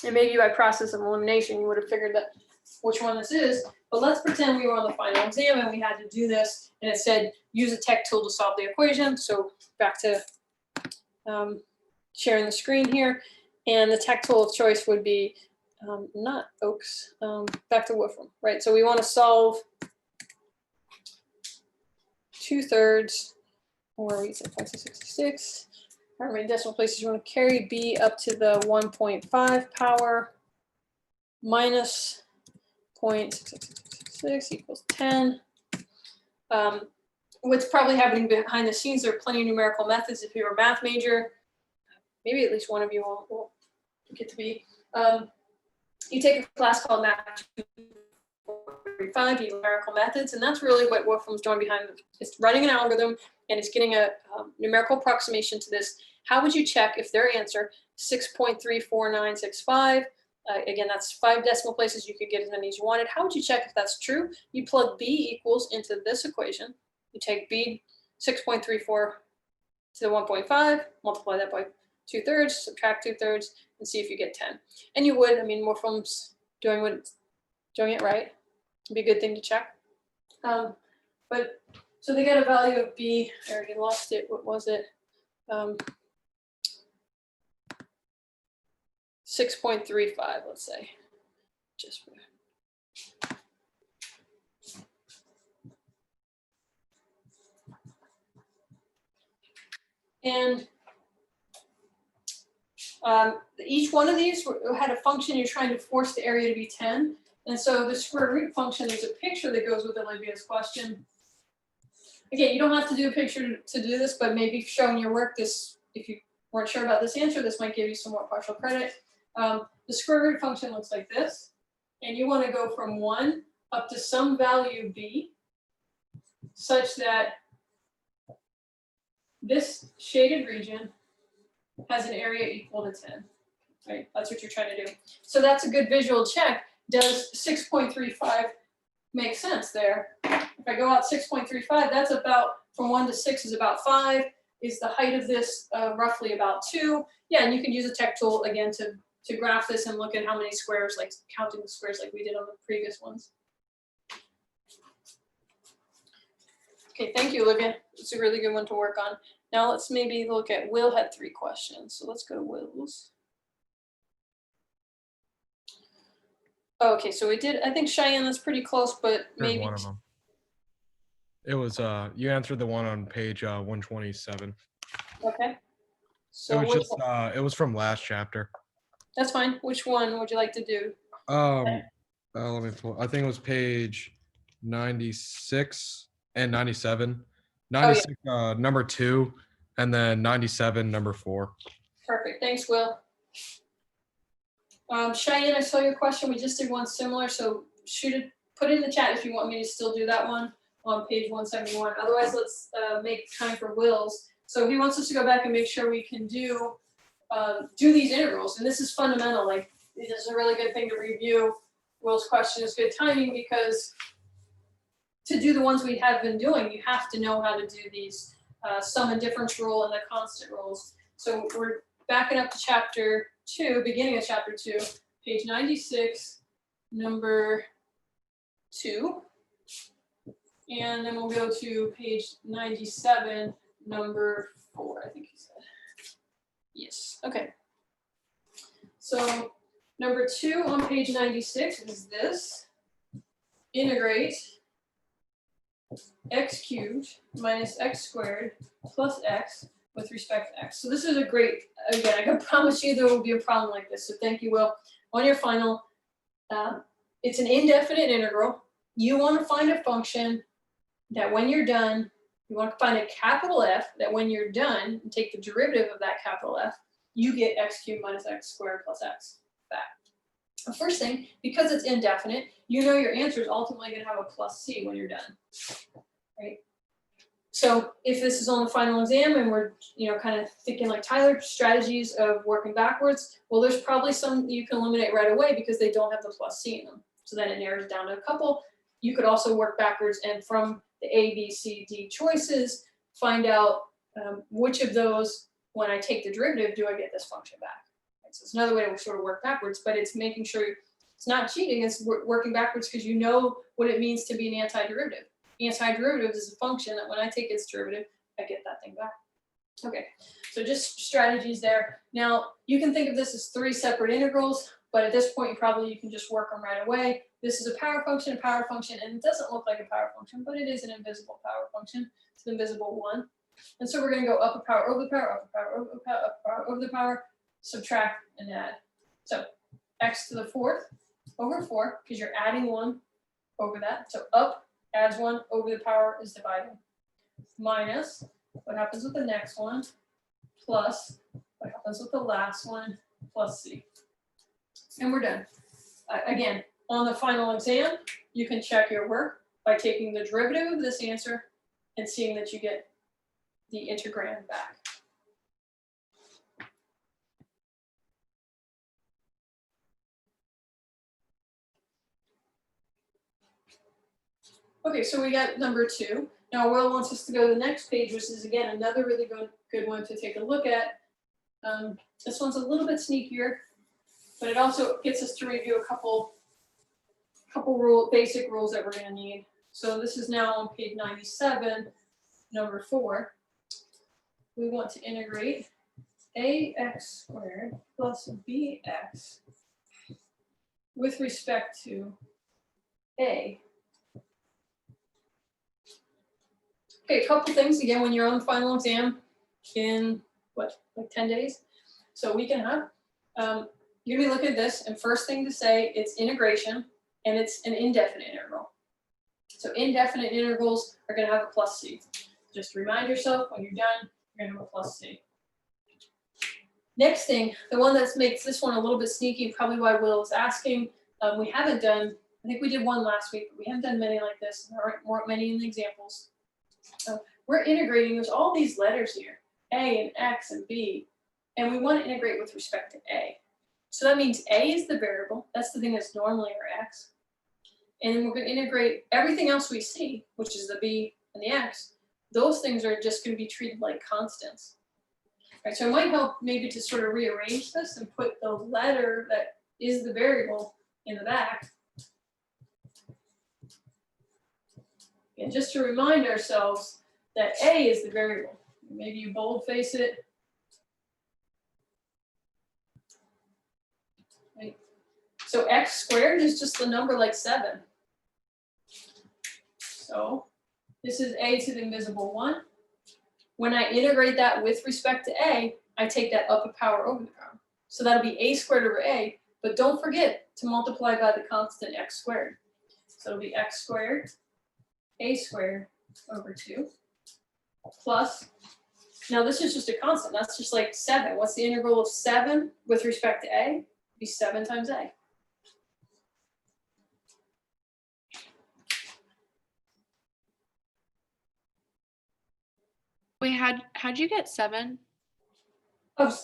And maybe by process of elimination, you would have figured that which one this is. But let's pretend we were on the final exam and we had to do this, and it said use a tech tool to solve the equation. So back to sharing the screen here, and the tech tool of choice would be not Oaks, back to Wolfram, right? So we want to solve 2/3, or we said 5 to 66. How many decimal places? You want to carry b up to the 1.5 power minus 0.6666 equals 10. What's probably happening behind the scenes, there are plenty of numerical methods. If you're a math major, maybe at least one of you will get to be. You take a class called Math 245, numerical methods, and that's really what Wolfram's doing behind it. It's running an algorithm, and it's getting a numerical approximation to this. How would you check if their answer 6.34965? Again, that's 5 decimal places. You could get as many as you wanted. How would you check if that's true? You plug b equals into this equation. You take b 6.34 to the 1.5, multiply that by 2/3, subtract 2/3, and see if you get 10. And you would, I mean, Wolfram's doing it right. It'd be a good thing to check. But so they got a value of b. I already lost it. What was it? 6.35, let's say. Just for and each one of these had a function you're trying to force the area to be 10. And so the square root function, there's a picture that goes with Olivia's question. Again, you don't have to do a picture to do this, but maybe showing your work this, if you weren't sure about this answer, this might give you some more partial credit. The square root function looks like this, and you want to go from 1 up to some value b, such that this shaded region has an area equal to 10, right? That's what you're trying to do. So that's a good visual check. Does 6.35 make sense there? If I go out 6.35, that's about, from 1 to 6 is about 5. Is the height of this roughly about 2? Yeah, and you can use a tech tool again to graph this and look at how many squares, like counting the squares like we did on the previous ones. Okay, thank you, Olivia. It's a really good one to work on. Now let's maybe look at Will had 3 questions. So let's go to Will's. Okay, so we did, I think Cheyenne is pretty close, but
There's
maybe.
one of them. It was you answered the one on page 127.
Okay.
It
So
was
which
just
one?
it was from last chapter.
That's fine. Which one would you like to do?
Let me pull. I think it was page 96 and 97. 96 number 2, and then 97 number 4.
Perfect. Thanks, Will. Cheyenne, I saw your question. We just did one similar, so put it in the chat if you want me to still do that one on page 171. Otherwise, let's make time for Will's. So he wants us to go back and make sure we can do these integrals. And this is fundamental. Like, this is a really good thing to review. Will's question is good timing because to do the ones we have been doing, you have to know how to do these sum and difference rule and the constant rules. So we're backing up to chapter 2, beginning of chapter 2, page 96, number 2. And then we'll go to page 97, number 4, I think he said. Yes, okay. So number 2 on page 96 is this. Integrate x cubed minus x squared plus x with respect to x. So this is a great, again, I can promise you there will be a problem like this. So thank you, Will. On your final, it's an indefinite integral. You want to find a function that when you're done, you want to find a capital F that when you're done and take the derivative of that capital F, you get x cubed minus x squared plus x back. The first thing, because it's indefinite, you know your answer is ultimately going to have a plus c when you're done, right? So if this is on the final exam and we're, kind of thinking like Tyler, strategies of working backwards, well, there's probably some you can eliminate right away because they don't have the plus c in them. So then it narrows down to a couple. You could also work backwards and from the A, B, C, D choices, find out which of those, when I take the derivative, do I get this function back? Right, so it's another way to sort of work backwards, but it's making sure it's not cheating, it's working backwards because you know what it means to be an antiderivative. Antiderivative is a function that when I take its derivative, I get that thing back. Okay, so just strategies there. Now, you can think of this as 3 separate integrals, but at this point, you can just work them right away. This is a power function, and it doesn't look like a power function, but it is an invisible power function. It's an invisible 1. And so we're going to go up a power, over the power, up a power, over the power, up a power, over the power, subtract and add. So x to the 4th over 4, because you're adding 1 over that. So up adds 1 over the power is dividing. Minus what happens with the next one, plus what happens with the last one, plus c. And we're done. Again, on the final exam, you can check your work by taking the derivative of this answer and seeing that you get the integrand back. Okay, so we got number 2. Now Will wants us to go to the next page, which is again another really good one to take a look at. This one's a little bit sneakier, but it also gets us to review a couple basic rules that we're going to need. So this is now on page 97, number 4. We want to integrate ax squared plus bx with respect to a. Okay, a couple things again when you're on the final exam in like 10 days. So we can have, you're gonna be looking at this and first thing to say, it's integration and it's an indefinite integral. So indefinite integrals are gonna have a plus c. Just remind yourself when you're done, you're gonna have a plus c. Next thing, the one that makes this one a little bit sneaky, probably why Will is asking, we haven't done, I think we did one last week, but we haven't done many like this. There weren't many in the examples. So we're integrating, there's all these letters here, A and X and B, and we want to integrate with respect to A. So that means A is the variable, that's the thing that's normally our X. And then we're going to integrate everything else we see, which is the B and the X. Those things are just going to be treated like constants. Right, so it might help maybe to sort of rearrange this and put the letter that is the variable in the back. And just to remind ourselves that A is the variable. Maybe you boldface it. Right. So X squared is just the number like 7. So this is A to the invisible 1. When I integrate that with respect to A, I take that up a power over the power. So that'll be A squared over A, but don't forget to multiply by the constant X squared. So it'll be X squared, A squared over 2, plus, now this is just a constant, that's just like 7. What's the integral of 7 with respect to A? It'd be 7 times A.
Wait, how'd you get 7?
Oh,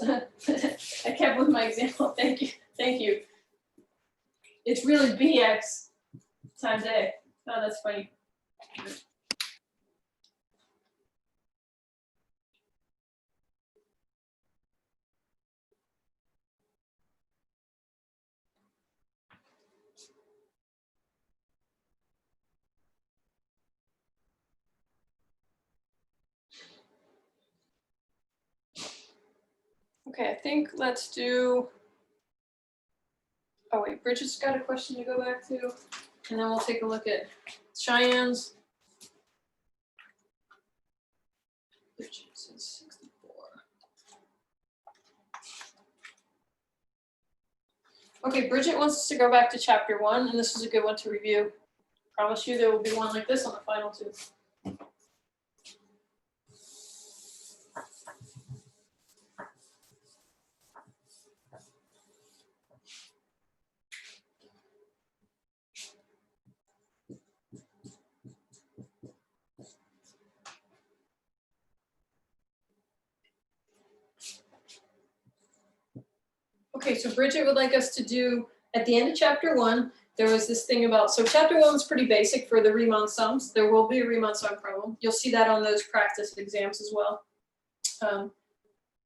I kept with my example. Thank you. Thank you. It's really bx times a. Oh, that's funny. Okay, I think let's do. Oh wait, Bridget's got a question to go back to, and then we'll take a look at Cheyenne's. Bridget's is 64. Okay, Bridget wants us to go back to chapter 1, and this is a good one to review. Promise you there will be one like this on the final 2. Okay, so Bridget would like us to do, at the end of chapter 1, there was this thing about, so chapter 1 is pretty basic for the Riemann sums. There will be a Riemann sum problem. You'll see that on those practice exams as well. But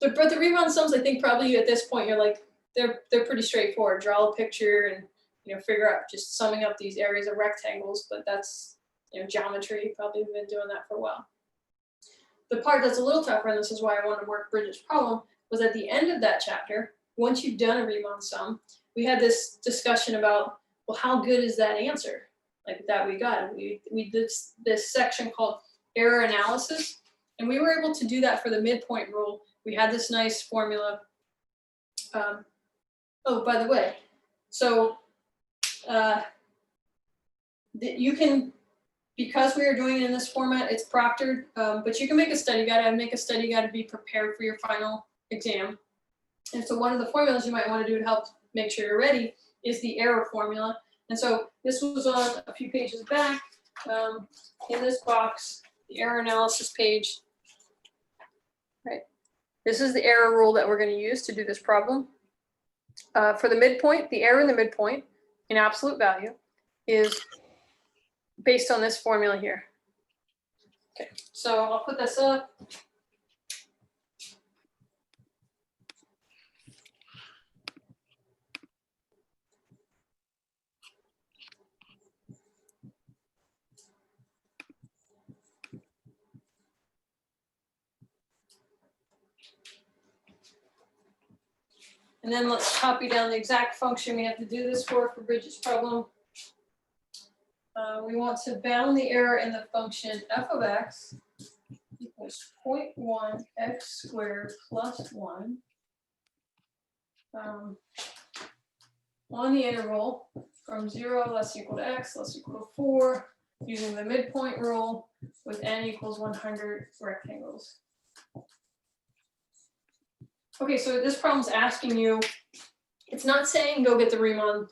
the Riemann sums, I think probably at this point, you're like, they're pretty straightforward. Draw a picture and, figure out just summing up these areas of rectangles, but that's, geometry. You've probably been doing that for a while. The part that's a little tougher, and this is why I want to work Bridget's problem, was at the end of that chapter, once you've done a Riemann sum, we had this discussion about, well, how good is that answer? Like that we got. We did this section called error analysis, and we were able to do that for the midpoint rule. We had this nice formula. Oh, by the way, so you can, because we are doing it in this format, it's proctored, but you can make a study guide. I'd make a study guide to be prepared for your final exam. And so one of the formulas you might want to do to help make sure you're ready is the error formula. And so this was on a few pages back in this box, the error analysis page. Right. This is the error rule that we're going to use to do this problem. For the midpoint, the error in the midpoint in absolute value is based on this formula here. Okay, so I'll put this up. And then let's copy down the exact function we have to do this for Bridget's problem. We want to bound the error in the function f of x equals 0.1 x squared plus 1 on the interval from 0 less equal to x less equal to 4 using the midpoint rule with n equals 100 rectangles. Okay, so this problem's asking you, it's not saying go get the Riemann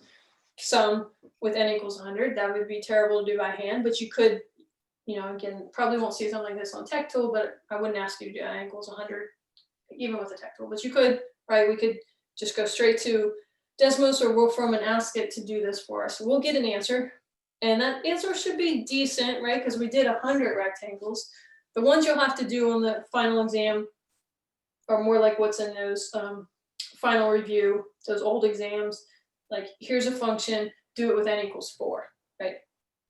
sum with n equals 100. That would be terrible to do by hand, but you could, again, probably won't see something like this on tech tool, but I wouldn't ask you to do n equals 100, even with a tech tool, but you could, right? We could just go straight to Desmos or Wolfram and ask it to do this for us. So we'll get an answer, and that answer should be decent, right? Because we did 100 rectangles. The ones you'll have to do on the final exam are more like what's in those final review, those old exams. Like, here's a function, do it with n equals 4, right?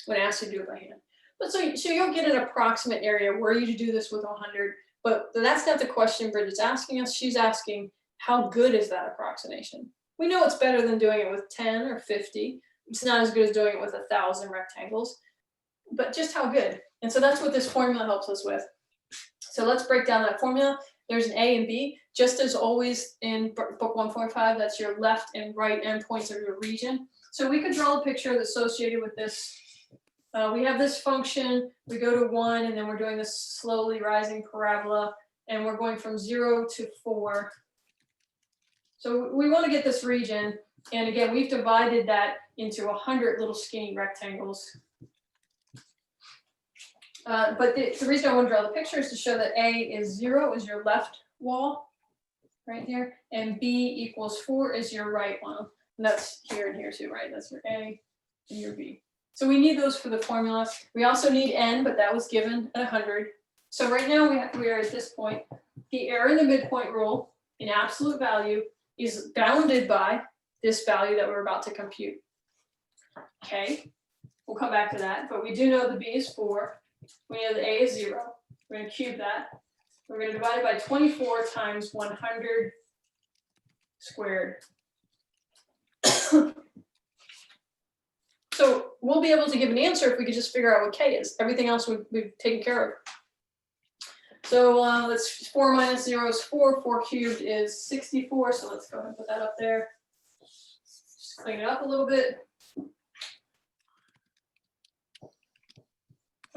When asked to do it by hand. But so you'll get an approximate area were you to do this with 100, but that's not the question Bridget's asking us. She's asking, how good is that approximation? We know it's better than doing it with 10 or 50. It's not as good as doing it with 1,000 rectangles, but just how good? And so that's what this formula helps us with. So let's break down that formula. There's an A and B, just as always in book 1.5, that's your left and right endpoints of your region. So we could draw a picture that's associated with this. We have this function, we go to 1, and then we're doing this slowly rising parabola, and we're going from 0 to 4. So we want to get this region, and again, we've divided that into 100 little skinny rectangles. But the reason I want to draw the picture is to show that A is 0 is your left wall, right here, and B equals 4 is your right one. And that's here and here too, right? That's your A and your B. So we need those for the formula. We also need N, but that was given at 100. So right now we are at this point. The error in the midpoint rule in absolute value is bounded by this value that we're about to compute. Okay, we'll come back to that, but we do know the B is 4. We know the A is 0. We're going to cube that. We're going to divide it by 24 times 100 squared. So we'll be able to give an answer if we could just figure out what K is. Everything else we've taken care of. So let's 4 minus 0 is 4. 4 cubed is 64. So let's go ahead and put that up there. Just clean it up a little bit.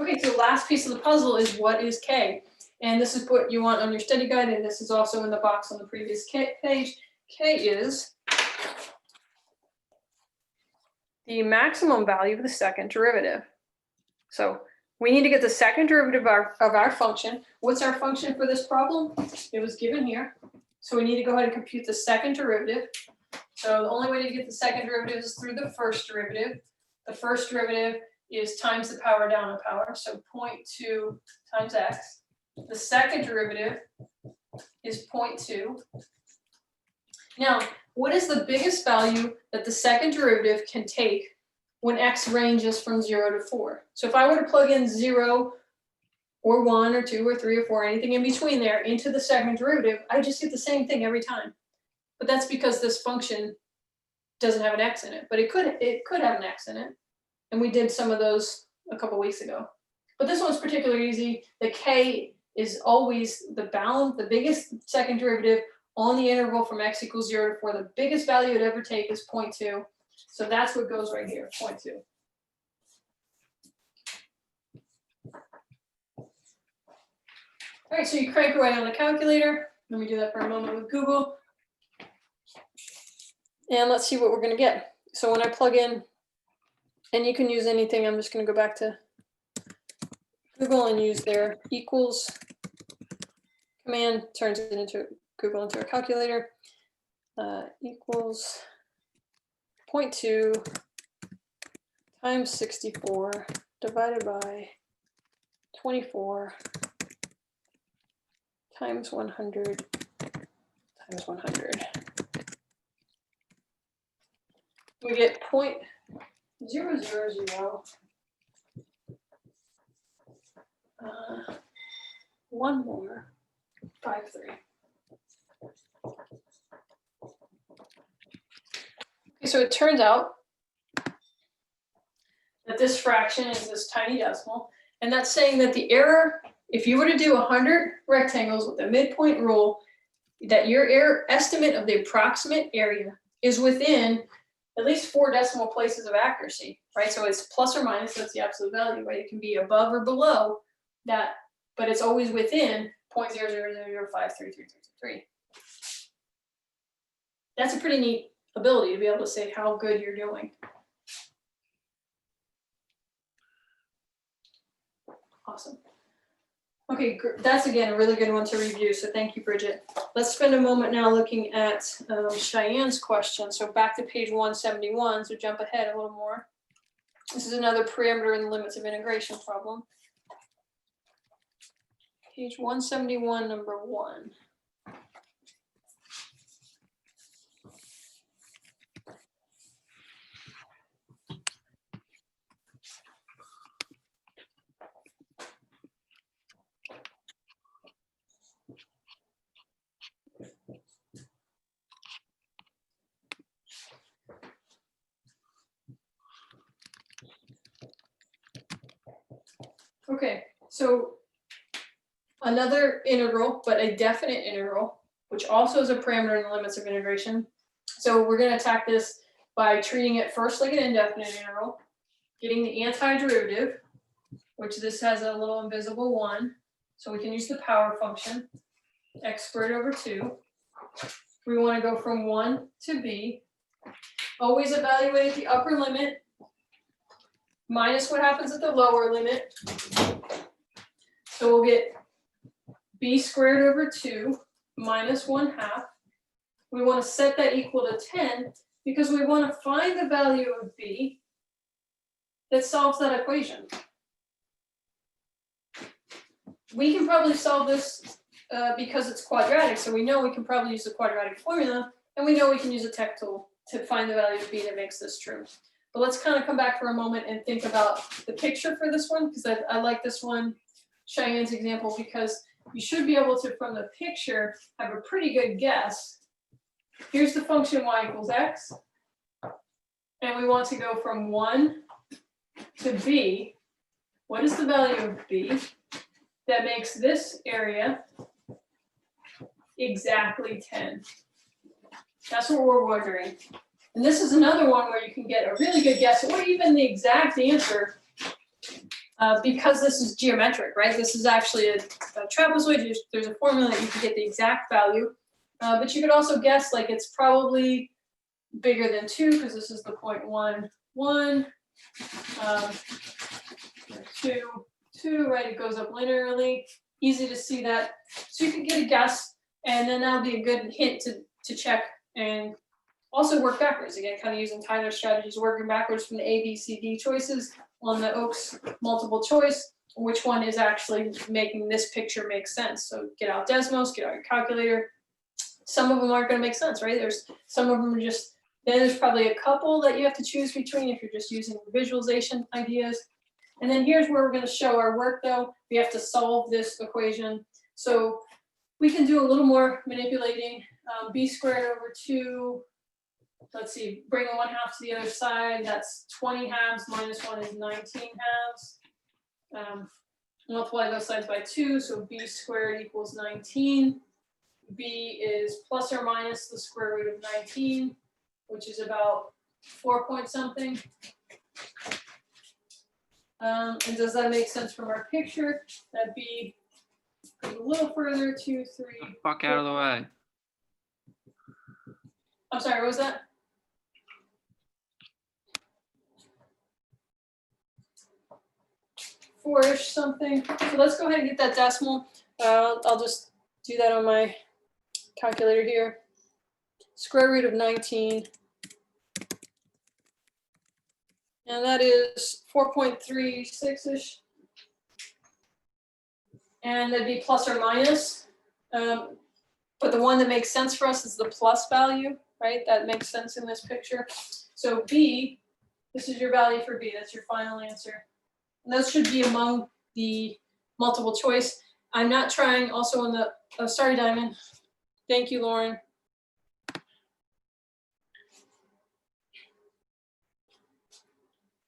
Okay, so the last piece of the puzzle is what is K? And this is what you want on your study guide, and this is also in the box on the previous page. K is the maximum value of the second derivative. So we need to get the second derivative of our function. What's our function for this problem? It was given here. So we need to go ahead and compute the second derivative. So the only way to get the second derivative is through the first derivative. The first derivative is times the power down a power, so 0.2 times x. The second derivative is 0.2. Now, what is the biggest value that the second derivative can take when x ranges from 0 to 4? So if I were to plug in 0 or 1 or 2 or 3 or 4, anything in between there, into the second derivative, I just get the same thing every time. But that's because this function doesn't have an x in it, but it could have an x in it. And we did some of those a couple weeks ago. But this one's particularly easy. The K is always the biggest second derivative on the interval from x equals 0 to 4. The biggest value it ever take is 0.2. So that's what goes right here, 0.2. All right, so you crank away on the calculator. Let me do that for a moment with Google. And let's see what we're going to get. So when I plug in, and you can use anything, I'm just going to go back to Google and use their equals command, turns it into Google into a calculator. Equals 0.2 times 64 divided by 24 times 100 times 100. We get 0.000. One more 53. Okay, so it turns out that this fraction is this tiny decimal, and that's saying that the error, if you were to do 100 rectangles with the midpoint rule, that your error estimate of the approximate area is within at least 4 decimal places of accuracy, right? So it's plus or minus, that's the absolute value, right? It can be above or below that, but it's always within 0.000533333. That's a pretty neat ability to be able to say how good you're doing. Awesome. Okay, that's again a really good one to review, so thank you, Bridget. Let's spend a moment now looking at Cheyenne's question. So back to page 171, so jump ahead a little more. This is another parameter in the limits of integration problem. Page 171, number 1. Okay, so another integral, but a definite integral, which also is a parameter in the limits of integration. So we're going to attack this by treating it first like an indefinite integral, getting the antiderivative, which this has a little invisible 1. So we can use the power function, x squared over 2. We want to go from 1 to b. Always evaluate the upper limit minus what happens at the lower limit. So we'll get b squared over 2 minus 1/2. We want to set that equal to 10 because we want to find the value of b that solves that equation. We can probably solve this because it's quadratic, so we know we can probably use the quadratic formula, and we know we can use a tech tool to find the value of b that makes this true. But let's kind of come back for a moment and think about the picture for this one, because I like this one, Cheyenne's example, because you should be able to, from the picture, have a pretty good guess. Here's the function y equals x, and we want to go from 1 to b. What is the value of b that makes this area exactly 10? That's what we're wondering. And this is another one where you can get a really good guess, or even the exact answer, because this is geometric, right? This is actually a trapezoid. There's a formula that you can get the exact value, but you could also guess like it's probably bigger than 2 because this is the 0.11, 2, 2, right? It goes up linearly. Easy to see that. So you can get a guess, and then that'll be a good hint to check and also work backwards. Again, kind of using Tyler's strategies, working backwards from the A, B, C, D choices on the Oaks multiple choice, which one is actually making this picture make sense. So get out Desmos, get out your calculator. Some of them aren't going to make sense, right? There's some of them are just, then there's probably a couple that you have to choose between if you're just using visualization ideas. And then here's where we're going to show our work though. We have to solve this equation. So we can do a little more manipulating. B squared over 2, let's see, bring a 1/2 to the other side. That's 20 halves minus 1 is 19 halves. Multiply both sides by 2, so b squared equals 19. B is plus or minus the square root of 19, which is about 4 point something. And does that make sense from our picture? That b goes a little further, 2, 3.
The fuck out of the way.
I'm sorry, what was that? Four-ish something. So let's go ahead and get that decimal. I'll just do that on my calculator here. Square root of 19. And that is 4.36-ish. And that'd be plus or minus. But the one that makes sense for us is the plus value, right? That makes sense in this picture. So B, this is your value for B. That's your final answer. And those should be among the multiple choice. I'm not trying also on the, oh, sorry, Diamond. Thank you, Lauren.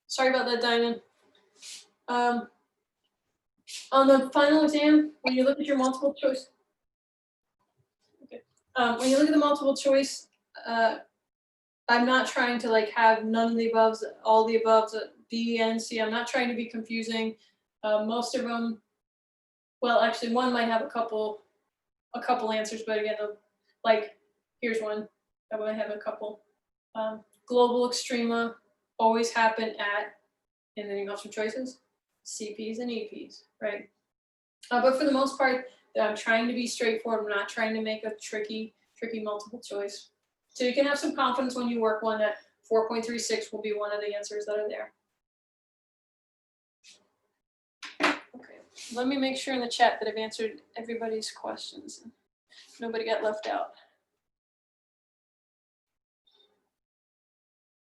Sorry about that, Diamond. On the final exam, when you look at your multiple choice, okay. When you look at the multiple choice, I'm not trying to like have none of the aboves, all the aboves, B and C. I'm not trying to be confusing. Most of them, well, actually, one might have a couple answers, but again, like here's one. I might have a couple. Global extrema always happen at, and then you have some choices, CPs and EPs, right? But for the most part, I'm trying to be straightforward. I'm not trying to make a tricky multiple choice. So you can have some confidence when you work one that 4.36 will be one of the answers that are there. Okay, let me make sure in the chat that I've answered everybody's questions. Nobody got left out.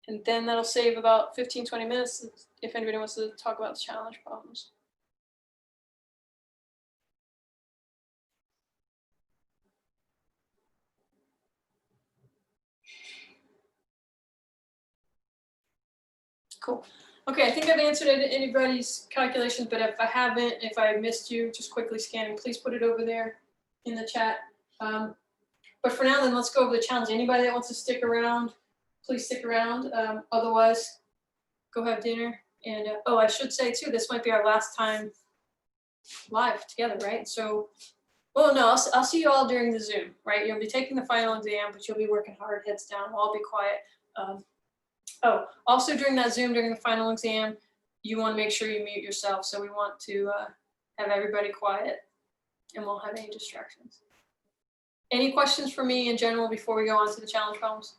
And then that'll save about 15, 20 minutes if anybody wants to talk about the challenge problems. Cool. Okay, I think I've answered anybody's calculations, but if I haven't, if I missed you, just quickly scanning, please put it over there in the chat. But for now, then let's go over the challenge. Anybody that wants to stick around, please stick around. Otherwise, go have dinner. And oh, I should say too, this might be our last time live together, right? So, well, no, I'll see you all during the Zoom, right? You'll be taking the final exam, but you'll be working hard, heads down. We'll all be quiet. Oh, also during that Zoom, during the final exam, you want to make sure you mute yourself. So we want to have everybody quiet and won't have any distractions. Any questions for me in general before we go on to the challenge problems?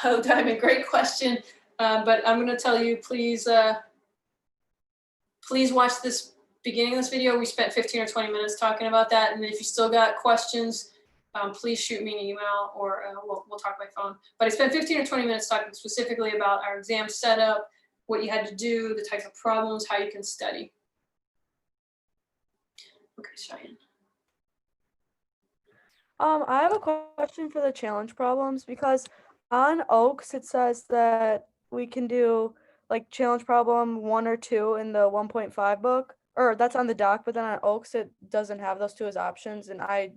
Oh, Diamond, great question. But I'm going to tell you, please, please watch this beginning of this video. We spent 15 or 20 minutes talking about that. And if you still got questions, please shoot me an email or we'll talk by phone. But I spent 15 or 20 minutes talking specifically about our exam setup, what you had to do, the types of problems, how you can study. Okay, Cheyenne.
I have a question for the challenge problems because on Oaks it says that we can do like challenge problem 1 or 2 in the 1.5 book, or that's on the doc, but then on Oaks it doesn't have those 2 as options, and I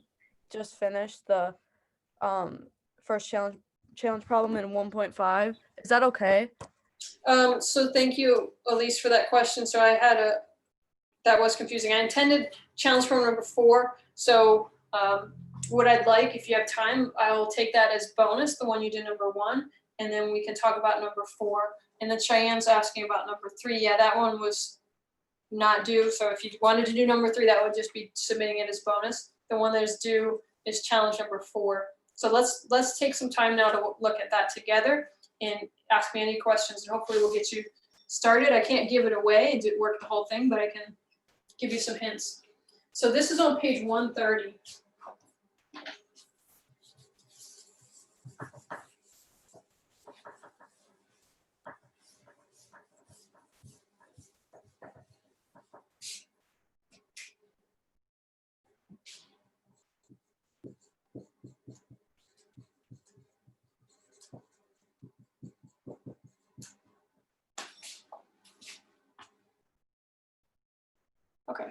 just finished the first challenge problem in 1.5. Is that okay?
So thank you, Elise, for that question. So I had that was confusing. I intended challenge problem number 4. So what I'd like, if you have time, I'll take that as bonus, the one you did number 1, and then we can talk about number 4. And then Cheyenne's asking about number 3. Yeah, that one was not due. So if you wanted to do number 3, that would just be submitting it as bonus. The one that is due is challenge number 4. So let's take some time now to look at that together and ask me any questions, and hopefully we'll get you started. I can't give it away and work the whole thing, but I can give you some hints. So this is on page 130. Okay.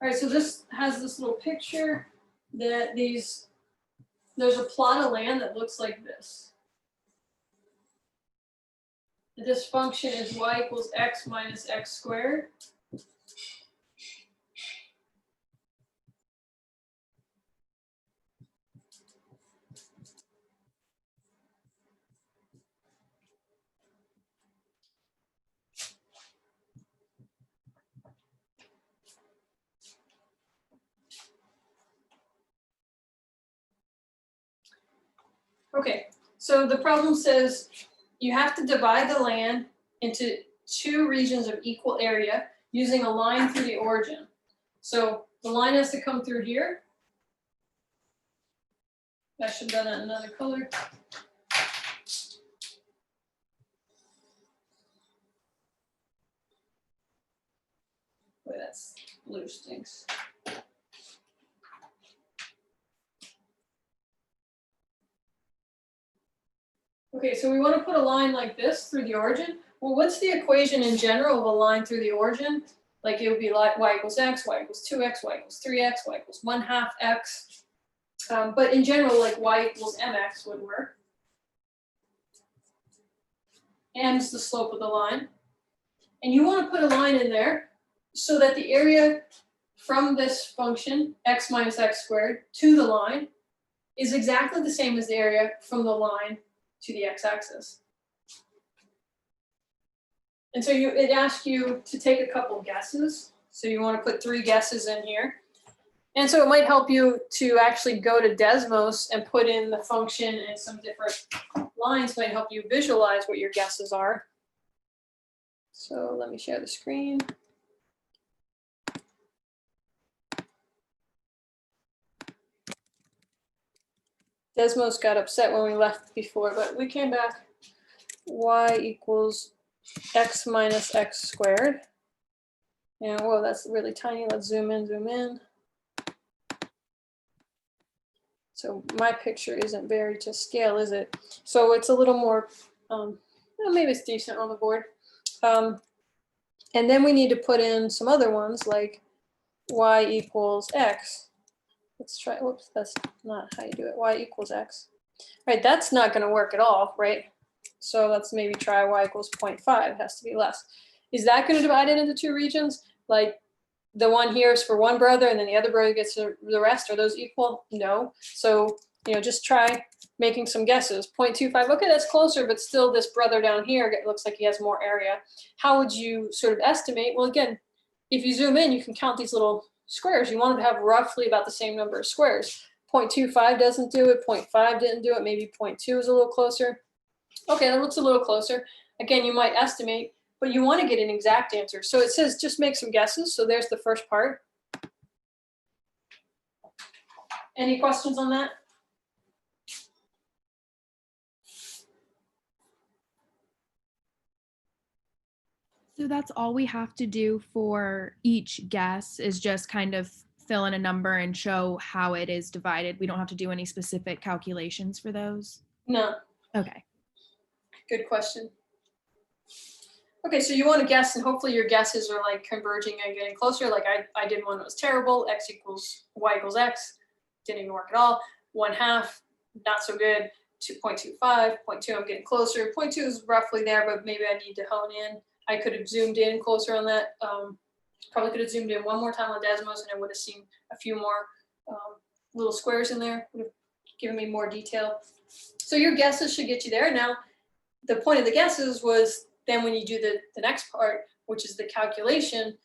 All right, so this has this little picture that there's a plot of land that looks like this. This function is y equals x minus x squared. Okay, so the problem says you have to divide the land into 2 regions of equal area using a line through the origin. So the line has to come through here. I should have done that in another color. Boy, that's blue stinks. Okay, so we want to put a line like this through the origin. Well, what's the equation in general of a line through the origin? Like it would be like y equals x, y equals 2x, y equals 3x, y equals 1/2 x. But in general, like y equals mx would work. M is the slope of the line. And you want to put a line in there so that the area from this function, x minus x squared, to the line is exactly the same as the area from the line to the x-axis. And so it asks you to take a couple guesses. So you want to put 3 guesses in here. And so it might help you to actually go to Desmos and put in the function, and some different lines might help you visualize what your guesses are. So let me share the screen. Desmos got upset when we left before, but we came back. Y equals x minus x squared. And whoa, that's really tiny. Let's zoom in, zoom in. So my picture isn't very to scale, is it? So it's a little more, well, maybe it's decent on the board. And then we need to put in some other ones like y equals x. Let's try, whoops, that's not how you do it. Y equals x. Right, that's not going to work at all, right? So let's maybe try y equals 0.5. It has to be less. Is that going to divide it into 2 regions? Like the one here is for one brother and then the other brother gets the rest. Are those equal? No. So, you know, just try making some guesses. 0.25, okay, that's closer, but still this brother down here, it looks like he has more area. How would you sort of estimate? Well, again, if you zoom in, you can count these little squares. You want to have roughly about the same number of squares. 0.25 doesn't do it, 0.5 didn't do it, maybe 0.2 is a little closer. Okay, that looks a little closer. Again, you might estimate, but you want to get an exact answer. So it says just make some guesses. So there's the first part. Any questions on that?
So that's all we have to do for each guess is just kind of fill in a number and show how it is divided. We don't have to do any specific calculations for those.
No.
Okay.
Good question. Okay, so you want to guess, and hopefully your guesses are like converging and getting closer. Like I did one that was terrible. X equals y equals x. Didn't even work at all. 1/2, not so good. 2.25, 0.2, I'm getting closer. 0.2 is roughly there, but maybe I need to hone in. I could have zoomed in closer on that. Probably could have zoomed in one more time on Desmos, and I would have seen a few more little squares in there. Would have given me more detail. So your guesses should get you there. Now, the point of the guesses was then when you do the next part, which is the calculation,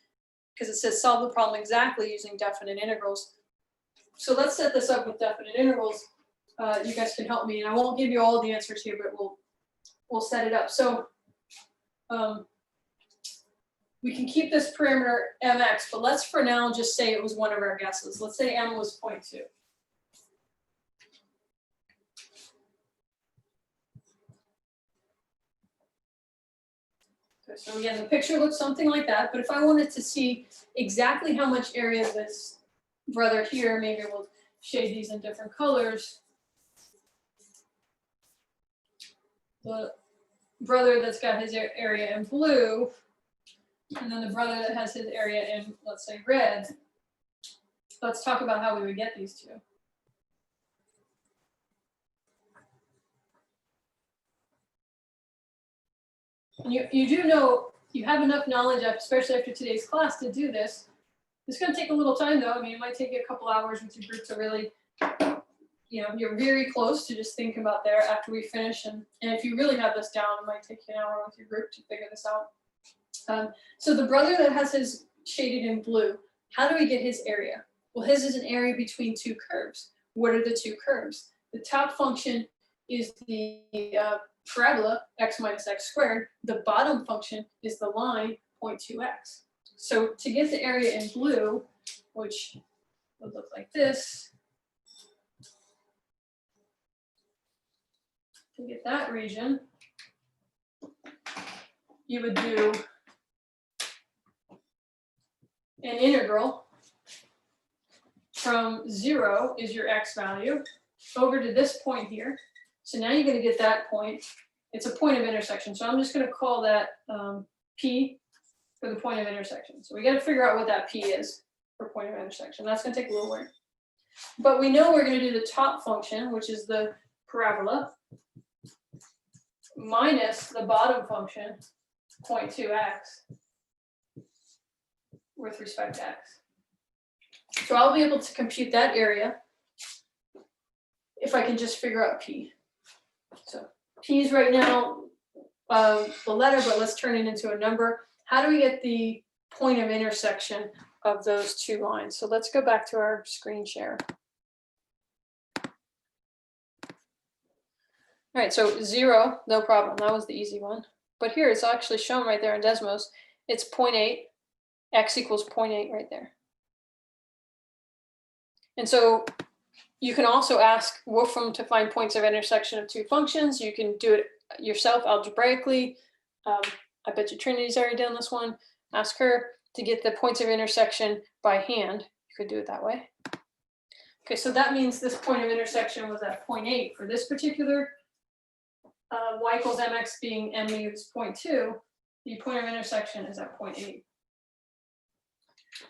because it says solve the problem exactly using definite integrals. So let's set this up with definite integrals. You guys can help me, and I won't give you all the answers here, but we'll set it up. So we can keep this parameter mx, but let's for now just say it was one of our guesses. Let's say m was 0.2. Okay, so again, the picture looks something like that, but if I wanted to see exactly how much area this brother here, maybe we'll shade these in different colors. The brother that's got his area in blue, and then the brother that has his area in, let's say, red. Let's talk about how we would get these two. And you do know, you have enough knowledge, especially after today's class, to do this. It's going to take a little time, though. I mean, it might take you a couple hours with your group to really, you know, you're very close to just thinking about there after we finish. And if you really have this down, it might take you an hour with your group to figure this out. So the brother that has his shaded in blue, how do we get his area? Well, his is an area between 2 curves. What are the 2 curves? The top function is the parabola, x minus x squared. The bottom function is the line, 0.2x. So to get the area in blue, which would look like this, to get that region, you would do an integral from 0 is your x value over to this point here. So now you're going to get that point. It's a point of intersection. So I'm just going to call that P for the point of intersection. So we got to figure out what that P is for point of intersection. That's going to take a little work. But we know we're going to do the top function, which is the parabola, minus the bottom function, 0.2x. with respect to x. So I'll be able to compute that area if I can just figure out p. So p is right now the letter, but let's turn it into a number. How do we get the point of intersection of those two lines? So let's go back to our screen share. All right, so 0, no problem. That was the easy one. But here it's actually shown right there in Desmos. It's 0.8, x equals 0.8 right there. And so you can also ask Wolfram to find points of intersection of two functions. You can do it yourself algebraically. I bet you Trinity's already done this one. Ask her to get the points of intersection by hand. You could do it that way. Okay, so that means this point of intersection was at 0.8 for this particular y equals mx being m equals 0.2. The point of intersection is at 0.8.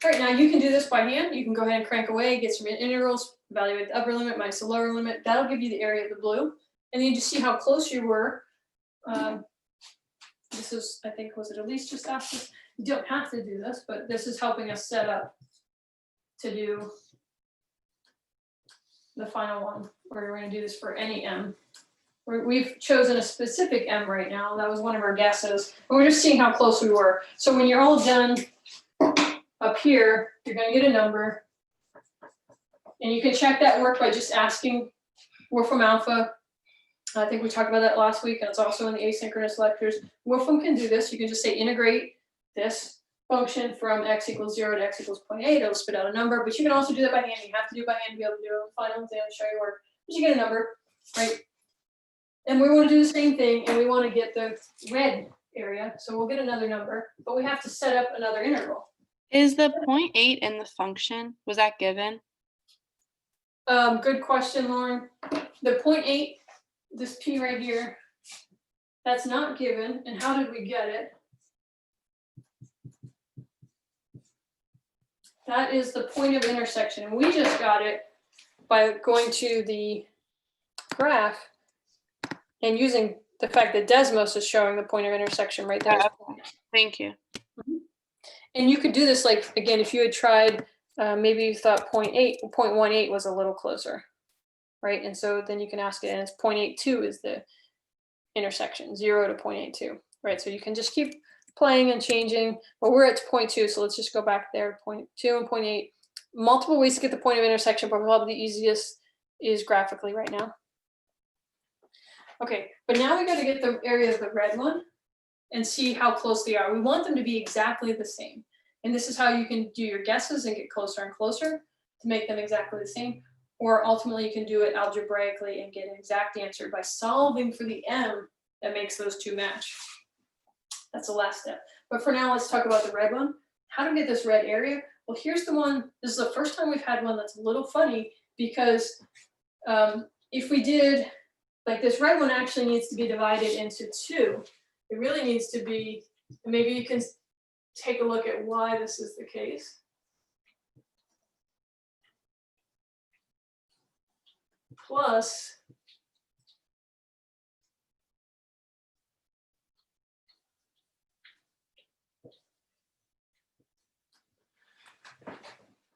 All right, now you can do this by hand. You can go ahead and crank away, get some integrals, evaluate the upper limit minus the lower limit. That'll give you the area of the blue. And then you just see how close you were. This is, I think, was it Elise just asked us? You don't have to do this, but this is helping us set up to do the final one, where we're going to do this for any m. We've chosen a specific m right now. That was one of our guesses. But we're just seeing how close we were. So when you're all done up here, you're going to get a number. And you can check that work by just asking Wolfram Alpha. I think we talked about that last week, and it's also in the asynchronous lectures. Wolfram can do this. You can just say integrate this function from x equals 0 to x equals 0.8. It'll spit out a number, but you can also do that by hand. You have to do it by hand to be able to do it on the final exam and show your work. But you get a number, right? And we want to do the same thing, and we want to get the red area. So we'll get another number, but we have to set up another integral.
Is the 0.8 in the function? Was that given?
Good question, Lauren. The 0.8, this p right here, that's not given. And how did we get it? That is the point of intersection. And we just got it by going to the graph and using the fact that Desmos is showing the point of intersection right there.
Okay. Thank you.
And you could do this, like, again, if you had tried, maybe you thought 0.18 was a little closer, right? And so then you can ask it, and it's 0.82 is the intersection, 0 to 0.82, right? So you can just keep playing and changing. But we're at 0.2, so let's just go back there, 0.2 and 0.8. Multiple ways to get the point of intersection, but probably the easiest is graphically right now. Okay, but now we got to get the area of the red one and see how close they are. We want them to be exactly the same. And this is how you can do your guesses and get closer and closer to make them exactly the same. Or ultimately you can do it algebraically and get an exact answer by solving for the m that makes those two match. That's the last step. But for now, let's talk about the red one. How to get this red area? Well, here's the one. This is the first time we've had one that's a little funny, because if we did, like, this red one actually needs to be divided into two. It really needs to be, and maybe you can take a look at why this is the case. Plus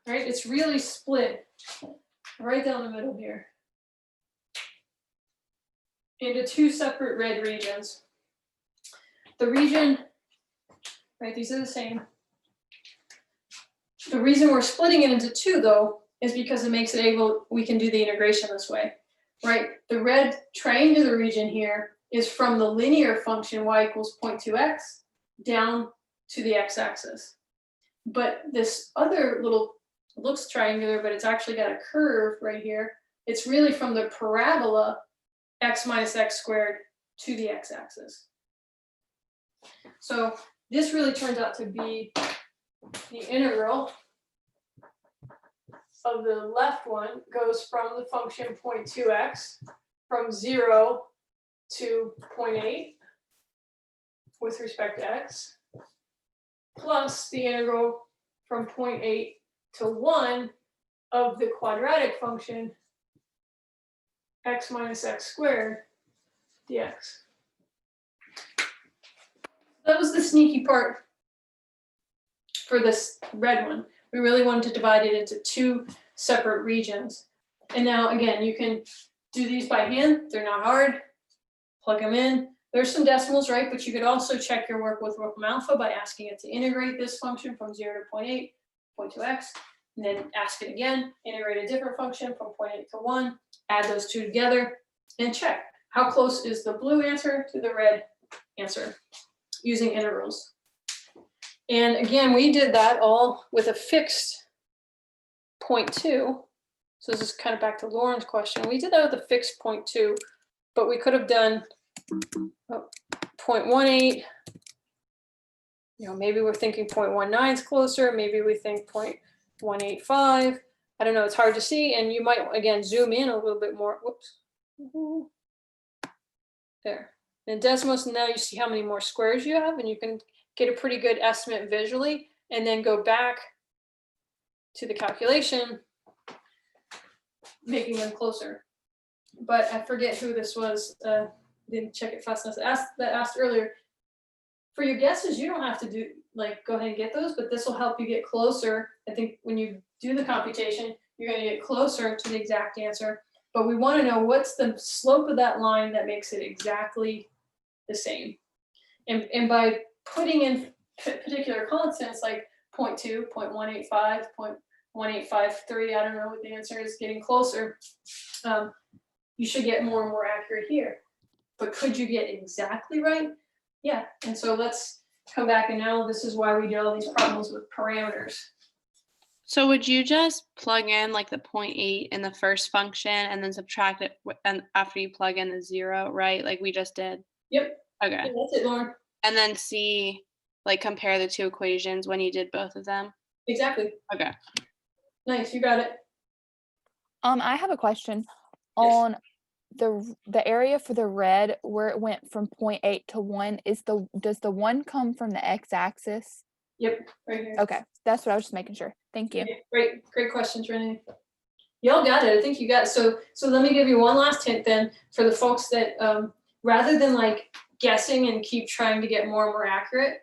right, it's really split right down the middle here into two separate red regions. The region, right, these are the same. The reason we're splitting it into two, though, is because it makes it able, we can do the integration this way, right? The red triangular region here is from the linear function y equals 0.2x down to the x-axis. But this other little, looks triangular, but it's actually got a curve right here. It's really from the parabola x minus x squared to the x-axis. So this really turns out to be the integral of the left one, goes from the function 0.2x from 0 to 0.8 with respect to x, plus the integral from 0.8 to 1 of the quadratic function x minus x squared dx. That was the sneaky part. for this red one. We really wanted to divide it into 2 separate regions. And now again, you can do these by hand. They're not hard. Plug them in. There's some decimals, right? But you could also check your work with Wolfram Alpha by asking it to integrate this function from 0 to 0.8, 0.2x, and then ask it again, integrate a different function from 0.8 to 1, add those 2 together, and check how close is the blue answer to the red answer using integrals. And again, we did that all with a fixed 0.2. So this is kind of back to Lauren's question. We did that with a fixed 0.2, but we could have done 0.18. Maybe we're thinking 0.19 is closer. Maybe we think 0.185. I don't know. It's hard to see. And you might, again, zoom in a little bit more. Whoops. There. And Desmos, now you see how many more squares you have, and you can get a pretty good estimate visually, and then go back to the calculation, making them closer. But I forget who this was. Didn't check it fast enough. That asked earlier. For your guesses, you don't have to do go ahead and get those, but this will help you get closer. I think when you do the computation, you're going to get closer to the exact answer. But we want to know what's the slope of that line that makes it exactly the same. And by putting in particular constants like 0.2, 0.185, 0.1853, I don't know what the answer is, getting closer, you should get more and more accurate here. But could you get exactly right? Yeah, and so let's come back, and now this is why we do all these problems with parameters.
So would you just plug in like the 0.8 in the first function and then subtract it and after you plug in the 0, right? Like we just did?
Yep.
Okay.
Yeah, that's it, Lauren.
And then see, compare the 2 equations when you did both of them?
Exactly.
Okay.
Nice, you got it.
I have a question
Yes.
on the area for the red where it went from 0.8 to 1. Does the 1 come from the x-axis?
Yep, right here.
Okay, that's what I was just making sure. Thank you.
Okay, great questions, Renee. Y'all got it. I think you got it. So let me give you one last hint then for the folks that rather than guessing and keep trying to get more and more accurate,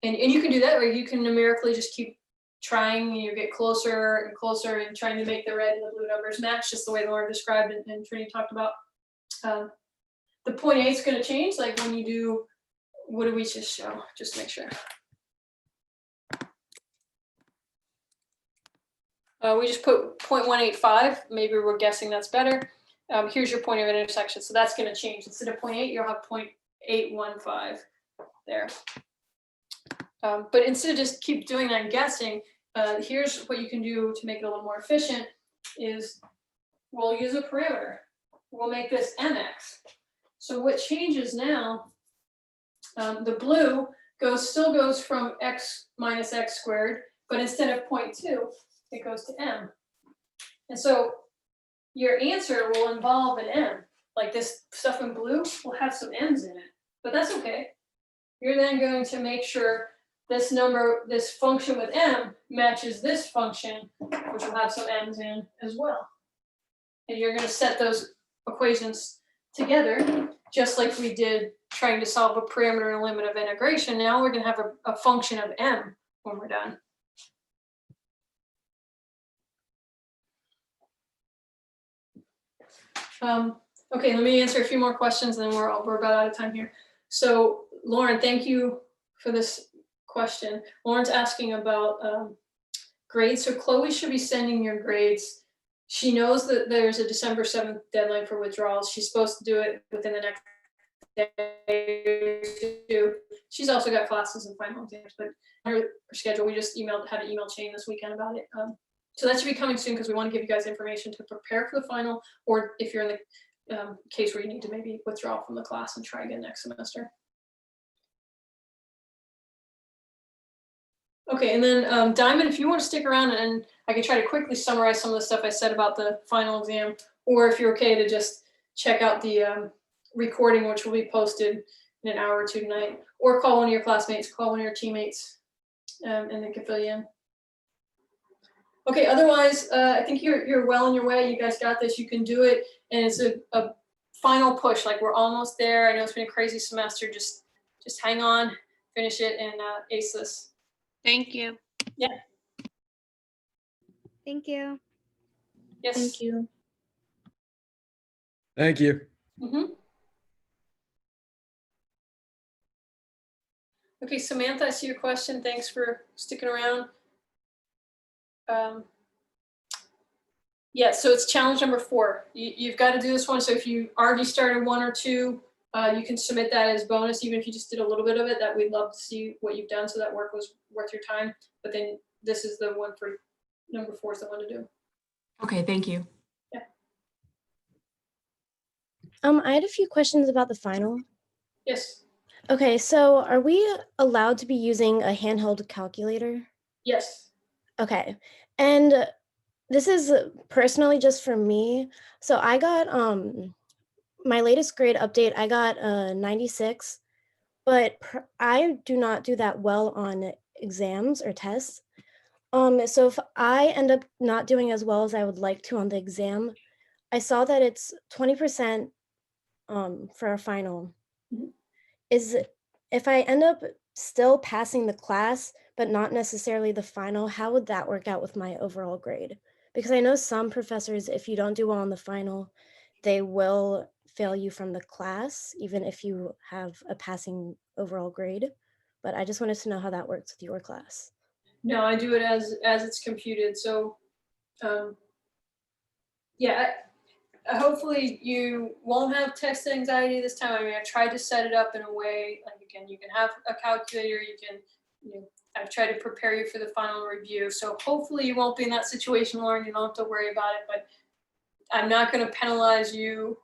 and you can do that, or you can numerically just keep trying, and you get closer and closer and trying to make the red and the blue numbers match, just the way Lauren described and Trini talked about. The 0.8 is going to change, when you do, what did we just show? Just make sure. We just put 0.185. Maybe we're guessing that's better. Here's your point of intersection. So that's going to change. Instead of 0.8, you'll have 0.815 there. But instead of just keep doing that and guessing, here's what you can do to make it a little more efficient is we'll use a parameter. We'll make this mx. So what changes now, the blue still goes from x minus x squared, but instead of 0.2, it goes to m. And so your answer will involve an m. This stuff in blue will have some m's in it, but that's okay. You're then going to make sure this function with m matches this function, which will have some m's in as well. And you're going to set those equations together, just like we did trying to solve a parameter and limit of integration. Now we're going to have a function of m when we're done. Okay, let me answer a few more questions, and then we're about out of time here. So Lauren, thank you for this question. Lauren's asking about grades. So Chloe should be sending your grades. She knows that there's a December 7th deadline for withdrawals. She's supposed to do it within the next day or two. She's also got classes and final exams, but her schedule, we just had an email chain this weekend about it. So that should be coming soon because we want to give you guys information to prepare for the final, or if you're in the case where you need to maybe withdraw from the class and try again next semester. Okay, and then Diamond, if you want to stick around, and I can try to quickly summarize some of the stuff I said about the final exam, or if you're okay to just check out the recording, which will be posted in an hour or two tonight, or call one of your classmates, call one of your teammates, and they can fill you in. Okay, otherwise, I think you're well on your way. You guys got this. You can do it, and it's a final push. We're almost there. I know it's been a crazy semester. Just hang on, finish it, and ace this.
Thank you.
Thank you.
Yes.
Thank you.
Thank you.
Mhm. Okay, Samantha, I see your question. Thanks for sticking around. Yeah, so it's challenge number 4. You've got to do this one. So if you already started 1 or 2, you can submit that as bonus, even if you just did a little bit of it. That we'd love to see what you've done, so that work was worth your time. But then this is the one for number 4 is the one to do.
Okay, thank you.
I had a few questions about the final.
Yes.
Okay, so are we allowed to be using a handheld calculator?
Yes.
Okay, and this is personally just for me. So I got my latest grade update. I got a 96, but I do not do that well on exams or tests. So if I end up not doing as well as I would like to on the exam, I saw that it's 20% for our final.
Mhm.
Is if I end up still passing the class, but not necessarily the final, how would that work out with my overall grade? Because I know some professors, if you don't do well on the final, they will fail you from the class, even if you have a passing overall grade. But I just wanted to know how that works with your class.
No, I do it as it's computed. So, yeah, hopefully you won't have text anxiety this time. I mean, I tried to set it up in a way, like, again, you can have a calculator, I've tried to prepare you for the final review. So hopefully you won't be in that situation, Lauren. You don't have to worry about it, but I'm not going to penalize you.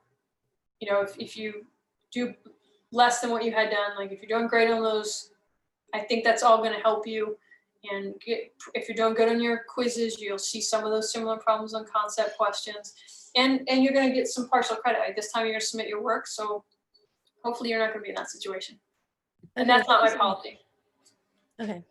If you do less than what you had done, like if you're doing great on those, I think that's all going to help you. And if you're doing good on your quizzes, you'll see some of those similar problems on concept questions. And you're going to get some partial credit. Like this time you're going to submit your work. So hopefully you're not going to be in that situation. And
Okay,
that's not my
thank you so much.
policy.
Okay.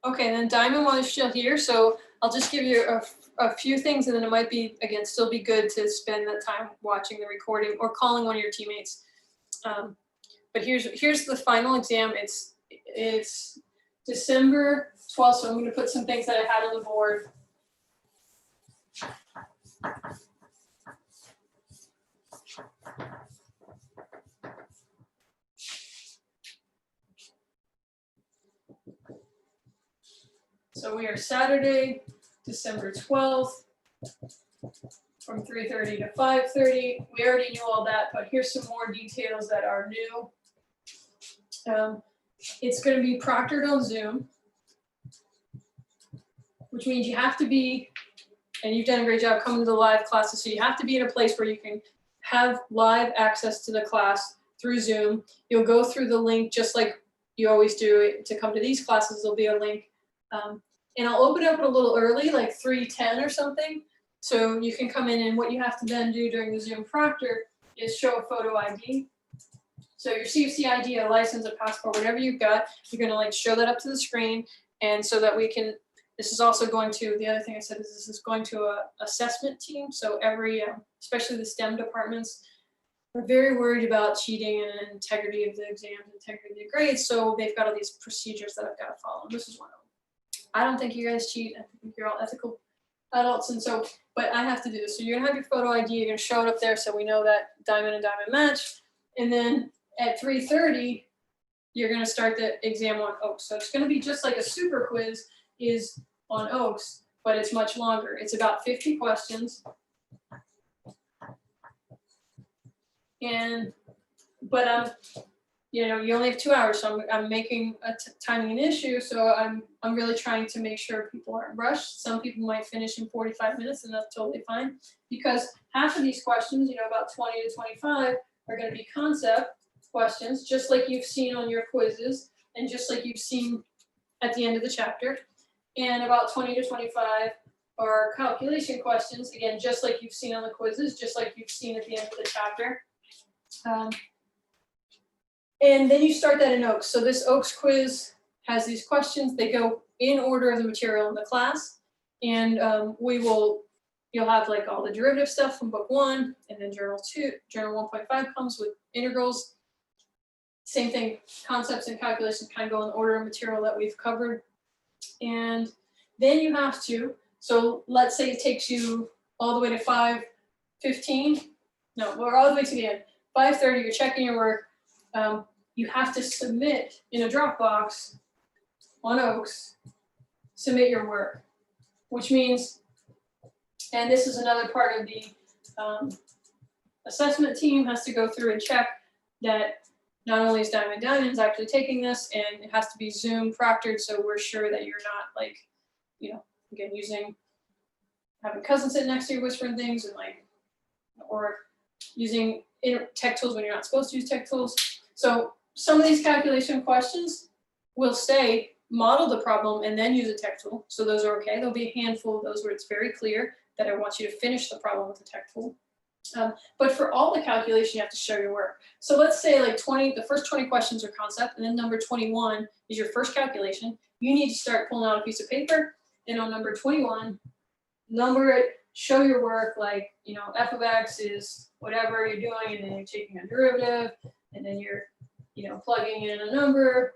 Okay, and then Diamond, while you're still here, so I'll just give you a few things, and then it might be, again, still be good to spend that time watching the recording or calling one of your teammates. But here's the final exam. It's December 12th, so I'm going to put some things that I had on the board. So we are Saturday, December 12th, from 3:30 to 5:30. We already knew all that, but here's some more details that are new. It's going to be proctored on Zoom, which means you have to be, and you've done a great job coming to the live classes, so you have to be in a place where you can have live access to the class through Zoom. You'll go through the link just like you always do to come to these classes. There'll be a link. And I'll open up a little early, like 3:10 or something. So you can come in, and what you have to then do during the Zoom proctor is show a photo ID. So your CFC ID, a license, a passport, whatever you've got, you're gonna like show that up to the screen. And so that we can, this is also going to, the other thing I said is this is going to a assessment team. So every, especially the STEM departments, are very worried about cheating and integrity of the exams, integrity of the grades. So they've got all these procedures that I've got to follow. This is one of them. I don't think you guys cheat. I think you're all ethical adults. And so, but I have to do this. So you're gonna have your photo ID, you're gonna show it up there so we know that Diamond and Diamond match. And then at 3:30, you're gonna start the exam on Oaks. So it's gonna be just like a super quiz is on Oaks, but it's much longer. It's about 50 questions. But you only have 2 hours, so I'm making timing an issue. So I'm really trying to make sure people aren't rushed. Some people might finish in 45 minutes, and that's totally fine. Because half of these questions, about 20 to 25, are going to be concept questions, just like you've seen on your quizzes, and just like you've seen at the end of the chapter. And about 20 to 25 are calculation questions, again, just like you've seen on the quizzes, just like you've seen at the end of the chapter. And then you start that in Oaks. So this Oaks quiz has these questions. They go in order of the material in the class. And you'll have like all the derivative stuff from book 1, and then journal 1.5 comes with integrals. Same thing, concepts and calculations kind of go in the order of material that we've covered. And then you have to, so let's say it takes you all the way to 5:15. No, we're all the way to the end. 5:30, you're checking your work. You have to submit in a Dropbox on Oaks, submit your work, which means, and this is another part of the assessment team has to go through and check that not only is Diamond's actually taking this, and it has to be Zoom proctored, so we're sure that you're not like, you know, again, having cousins sit next to you whispering things, and like, or using tech tools when you're not supposed to use tech tools. So some of these calculation questions will say model the problem and then use a tech tool. So those are okay. There'll be a handful of those where it's very clear that I want you to finish the problem with the tech tool. But for all the calculation, you have to show your work. So let's say like the first 20 questions are concept, and then number 21 is your first calculation. You need to start pulling out a piece of paper, and on number 21, number it, show your work, like, you know, f of x is whatever you're doing, and then you're taking a derivative, and then you're, you know, plugging in a number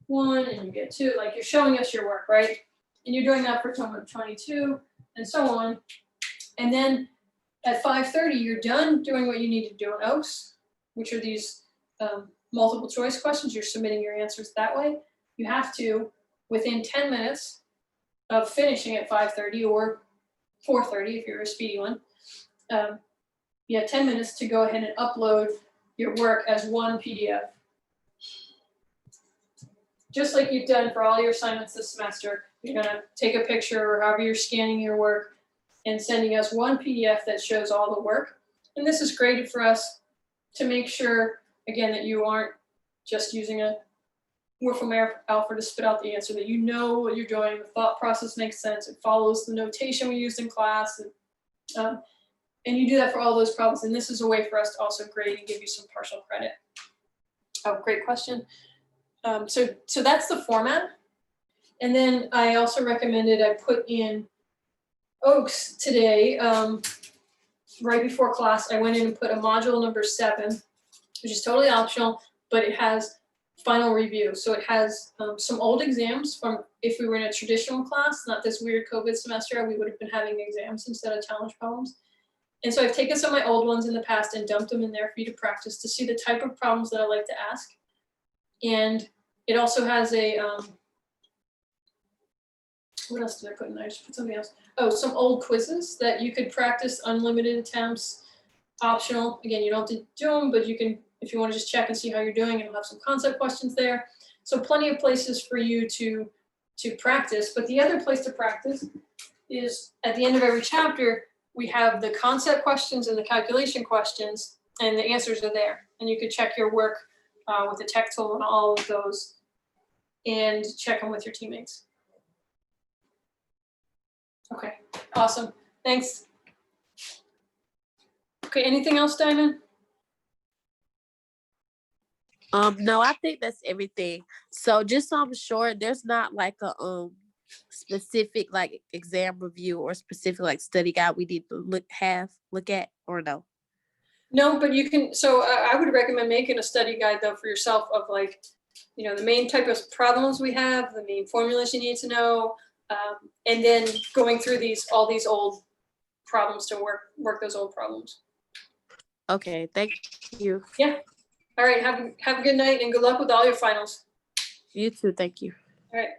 1, and you get 2, like you're showing us your work, right? And you're doing that for number 22, and so on. And then at 5:30, you're done doing what you need to do in Oaks, which are these multiple choice questions. You're submitting your answers that way. You have to, within 10 minutes of finishing at 5:30 or 4:30 if you're a speedy one, you have 10 minutes to go ahead and upload your work as one PDF. Just like you've done for all your assignments this semester, you're gonna take a picture or however you're scanning your work and sending us one PDF that shows all the work. And this is graded for us to make sure, again, that you aren't just using a Wolfram Alpha to spit out the answer, that you know what you're doing, the thought process makes sense, it follows the notation we used in class, and you do that for all those problems. And this is a way for us to also grade and give you some partial credit. Oh, great question. So that's the format. And then I also recommended I put in Oaks today, right before class, I went in and put a module number 7, which is totally optional, but it has final review. So it has some old exams from if we were in a traditional class, not this weird COVID semester, we would have been having exams instead of challenge problems. And so I've taken some of my old ones in the past and dumped them in there for you to practice to see the type of problems that I like to ask. And it also has a, what else did I put in there? I just put something else. Oh, some old quizzes that you could practice, unlimited attempts, optional. Again, you don't have to do them, but you can, if you want to just check and see how you're doing, it'll have some concept questions there. So plenty of places for you to practice. But the other place to practice is at the end of every chapter, we have the concept questions and the calculation questions, and the answers are there. And you could check your work with the tech tool and all of those and check them with your teammates. Okay, awesome. Thanks. Okay, anything else, Diamond?
No, I think that's everything. So just so I'm sure, there's not like a specific like exam review or specific like study guide we need to look at, or no?
No, but you can, so I would recommend making a study guide though for yourself of like, you know, the main type of problems we have, the main formulas you need to know, and then going through all these old problems to work those old problems.
Okay, thank you.
Yeah. All right, have a good night and good luck with all your finals.
You too, thank you.
All right.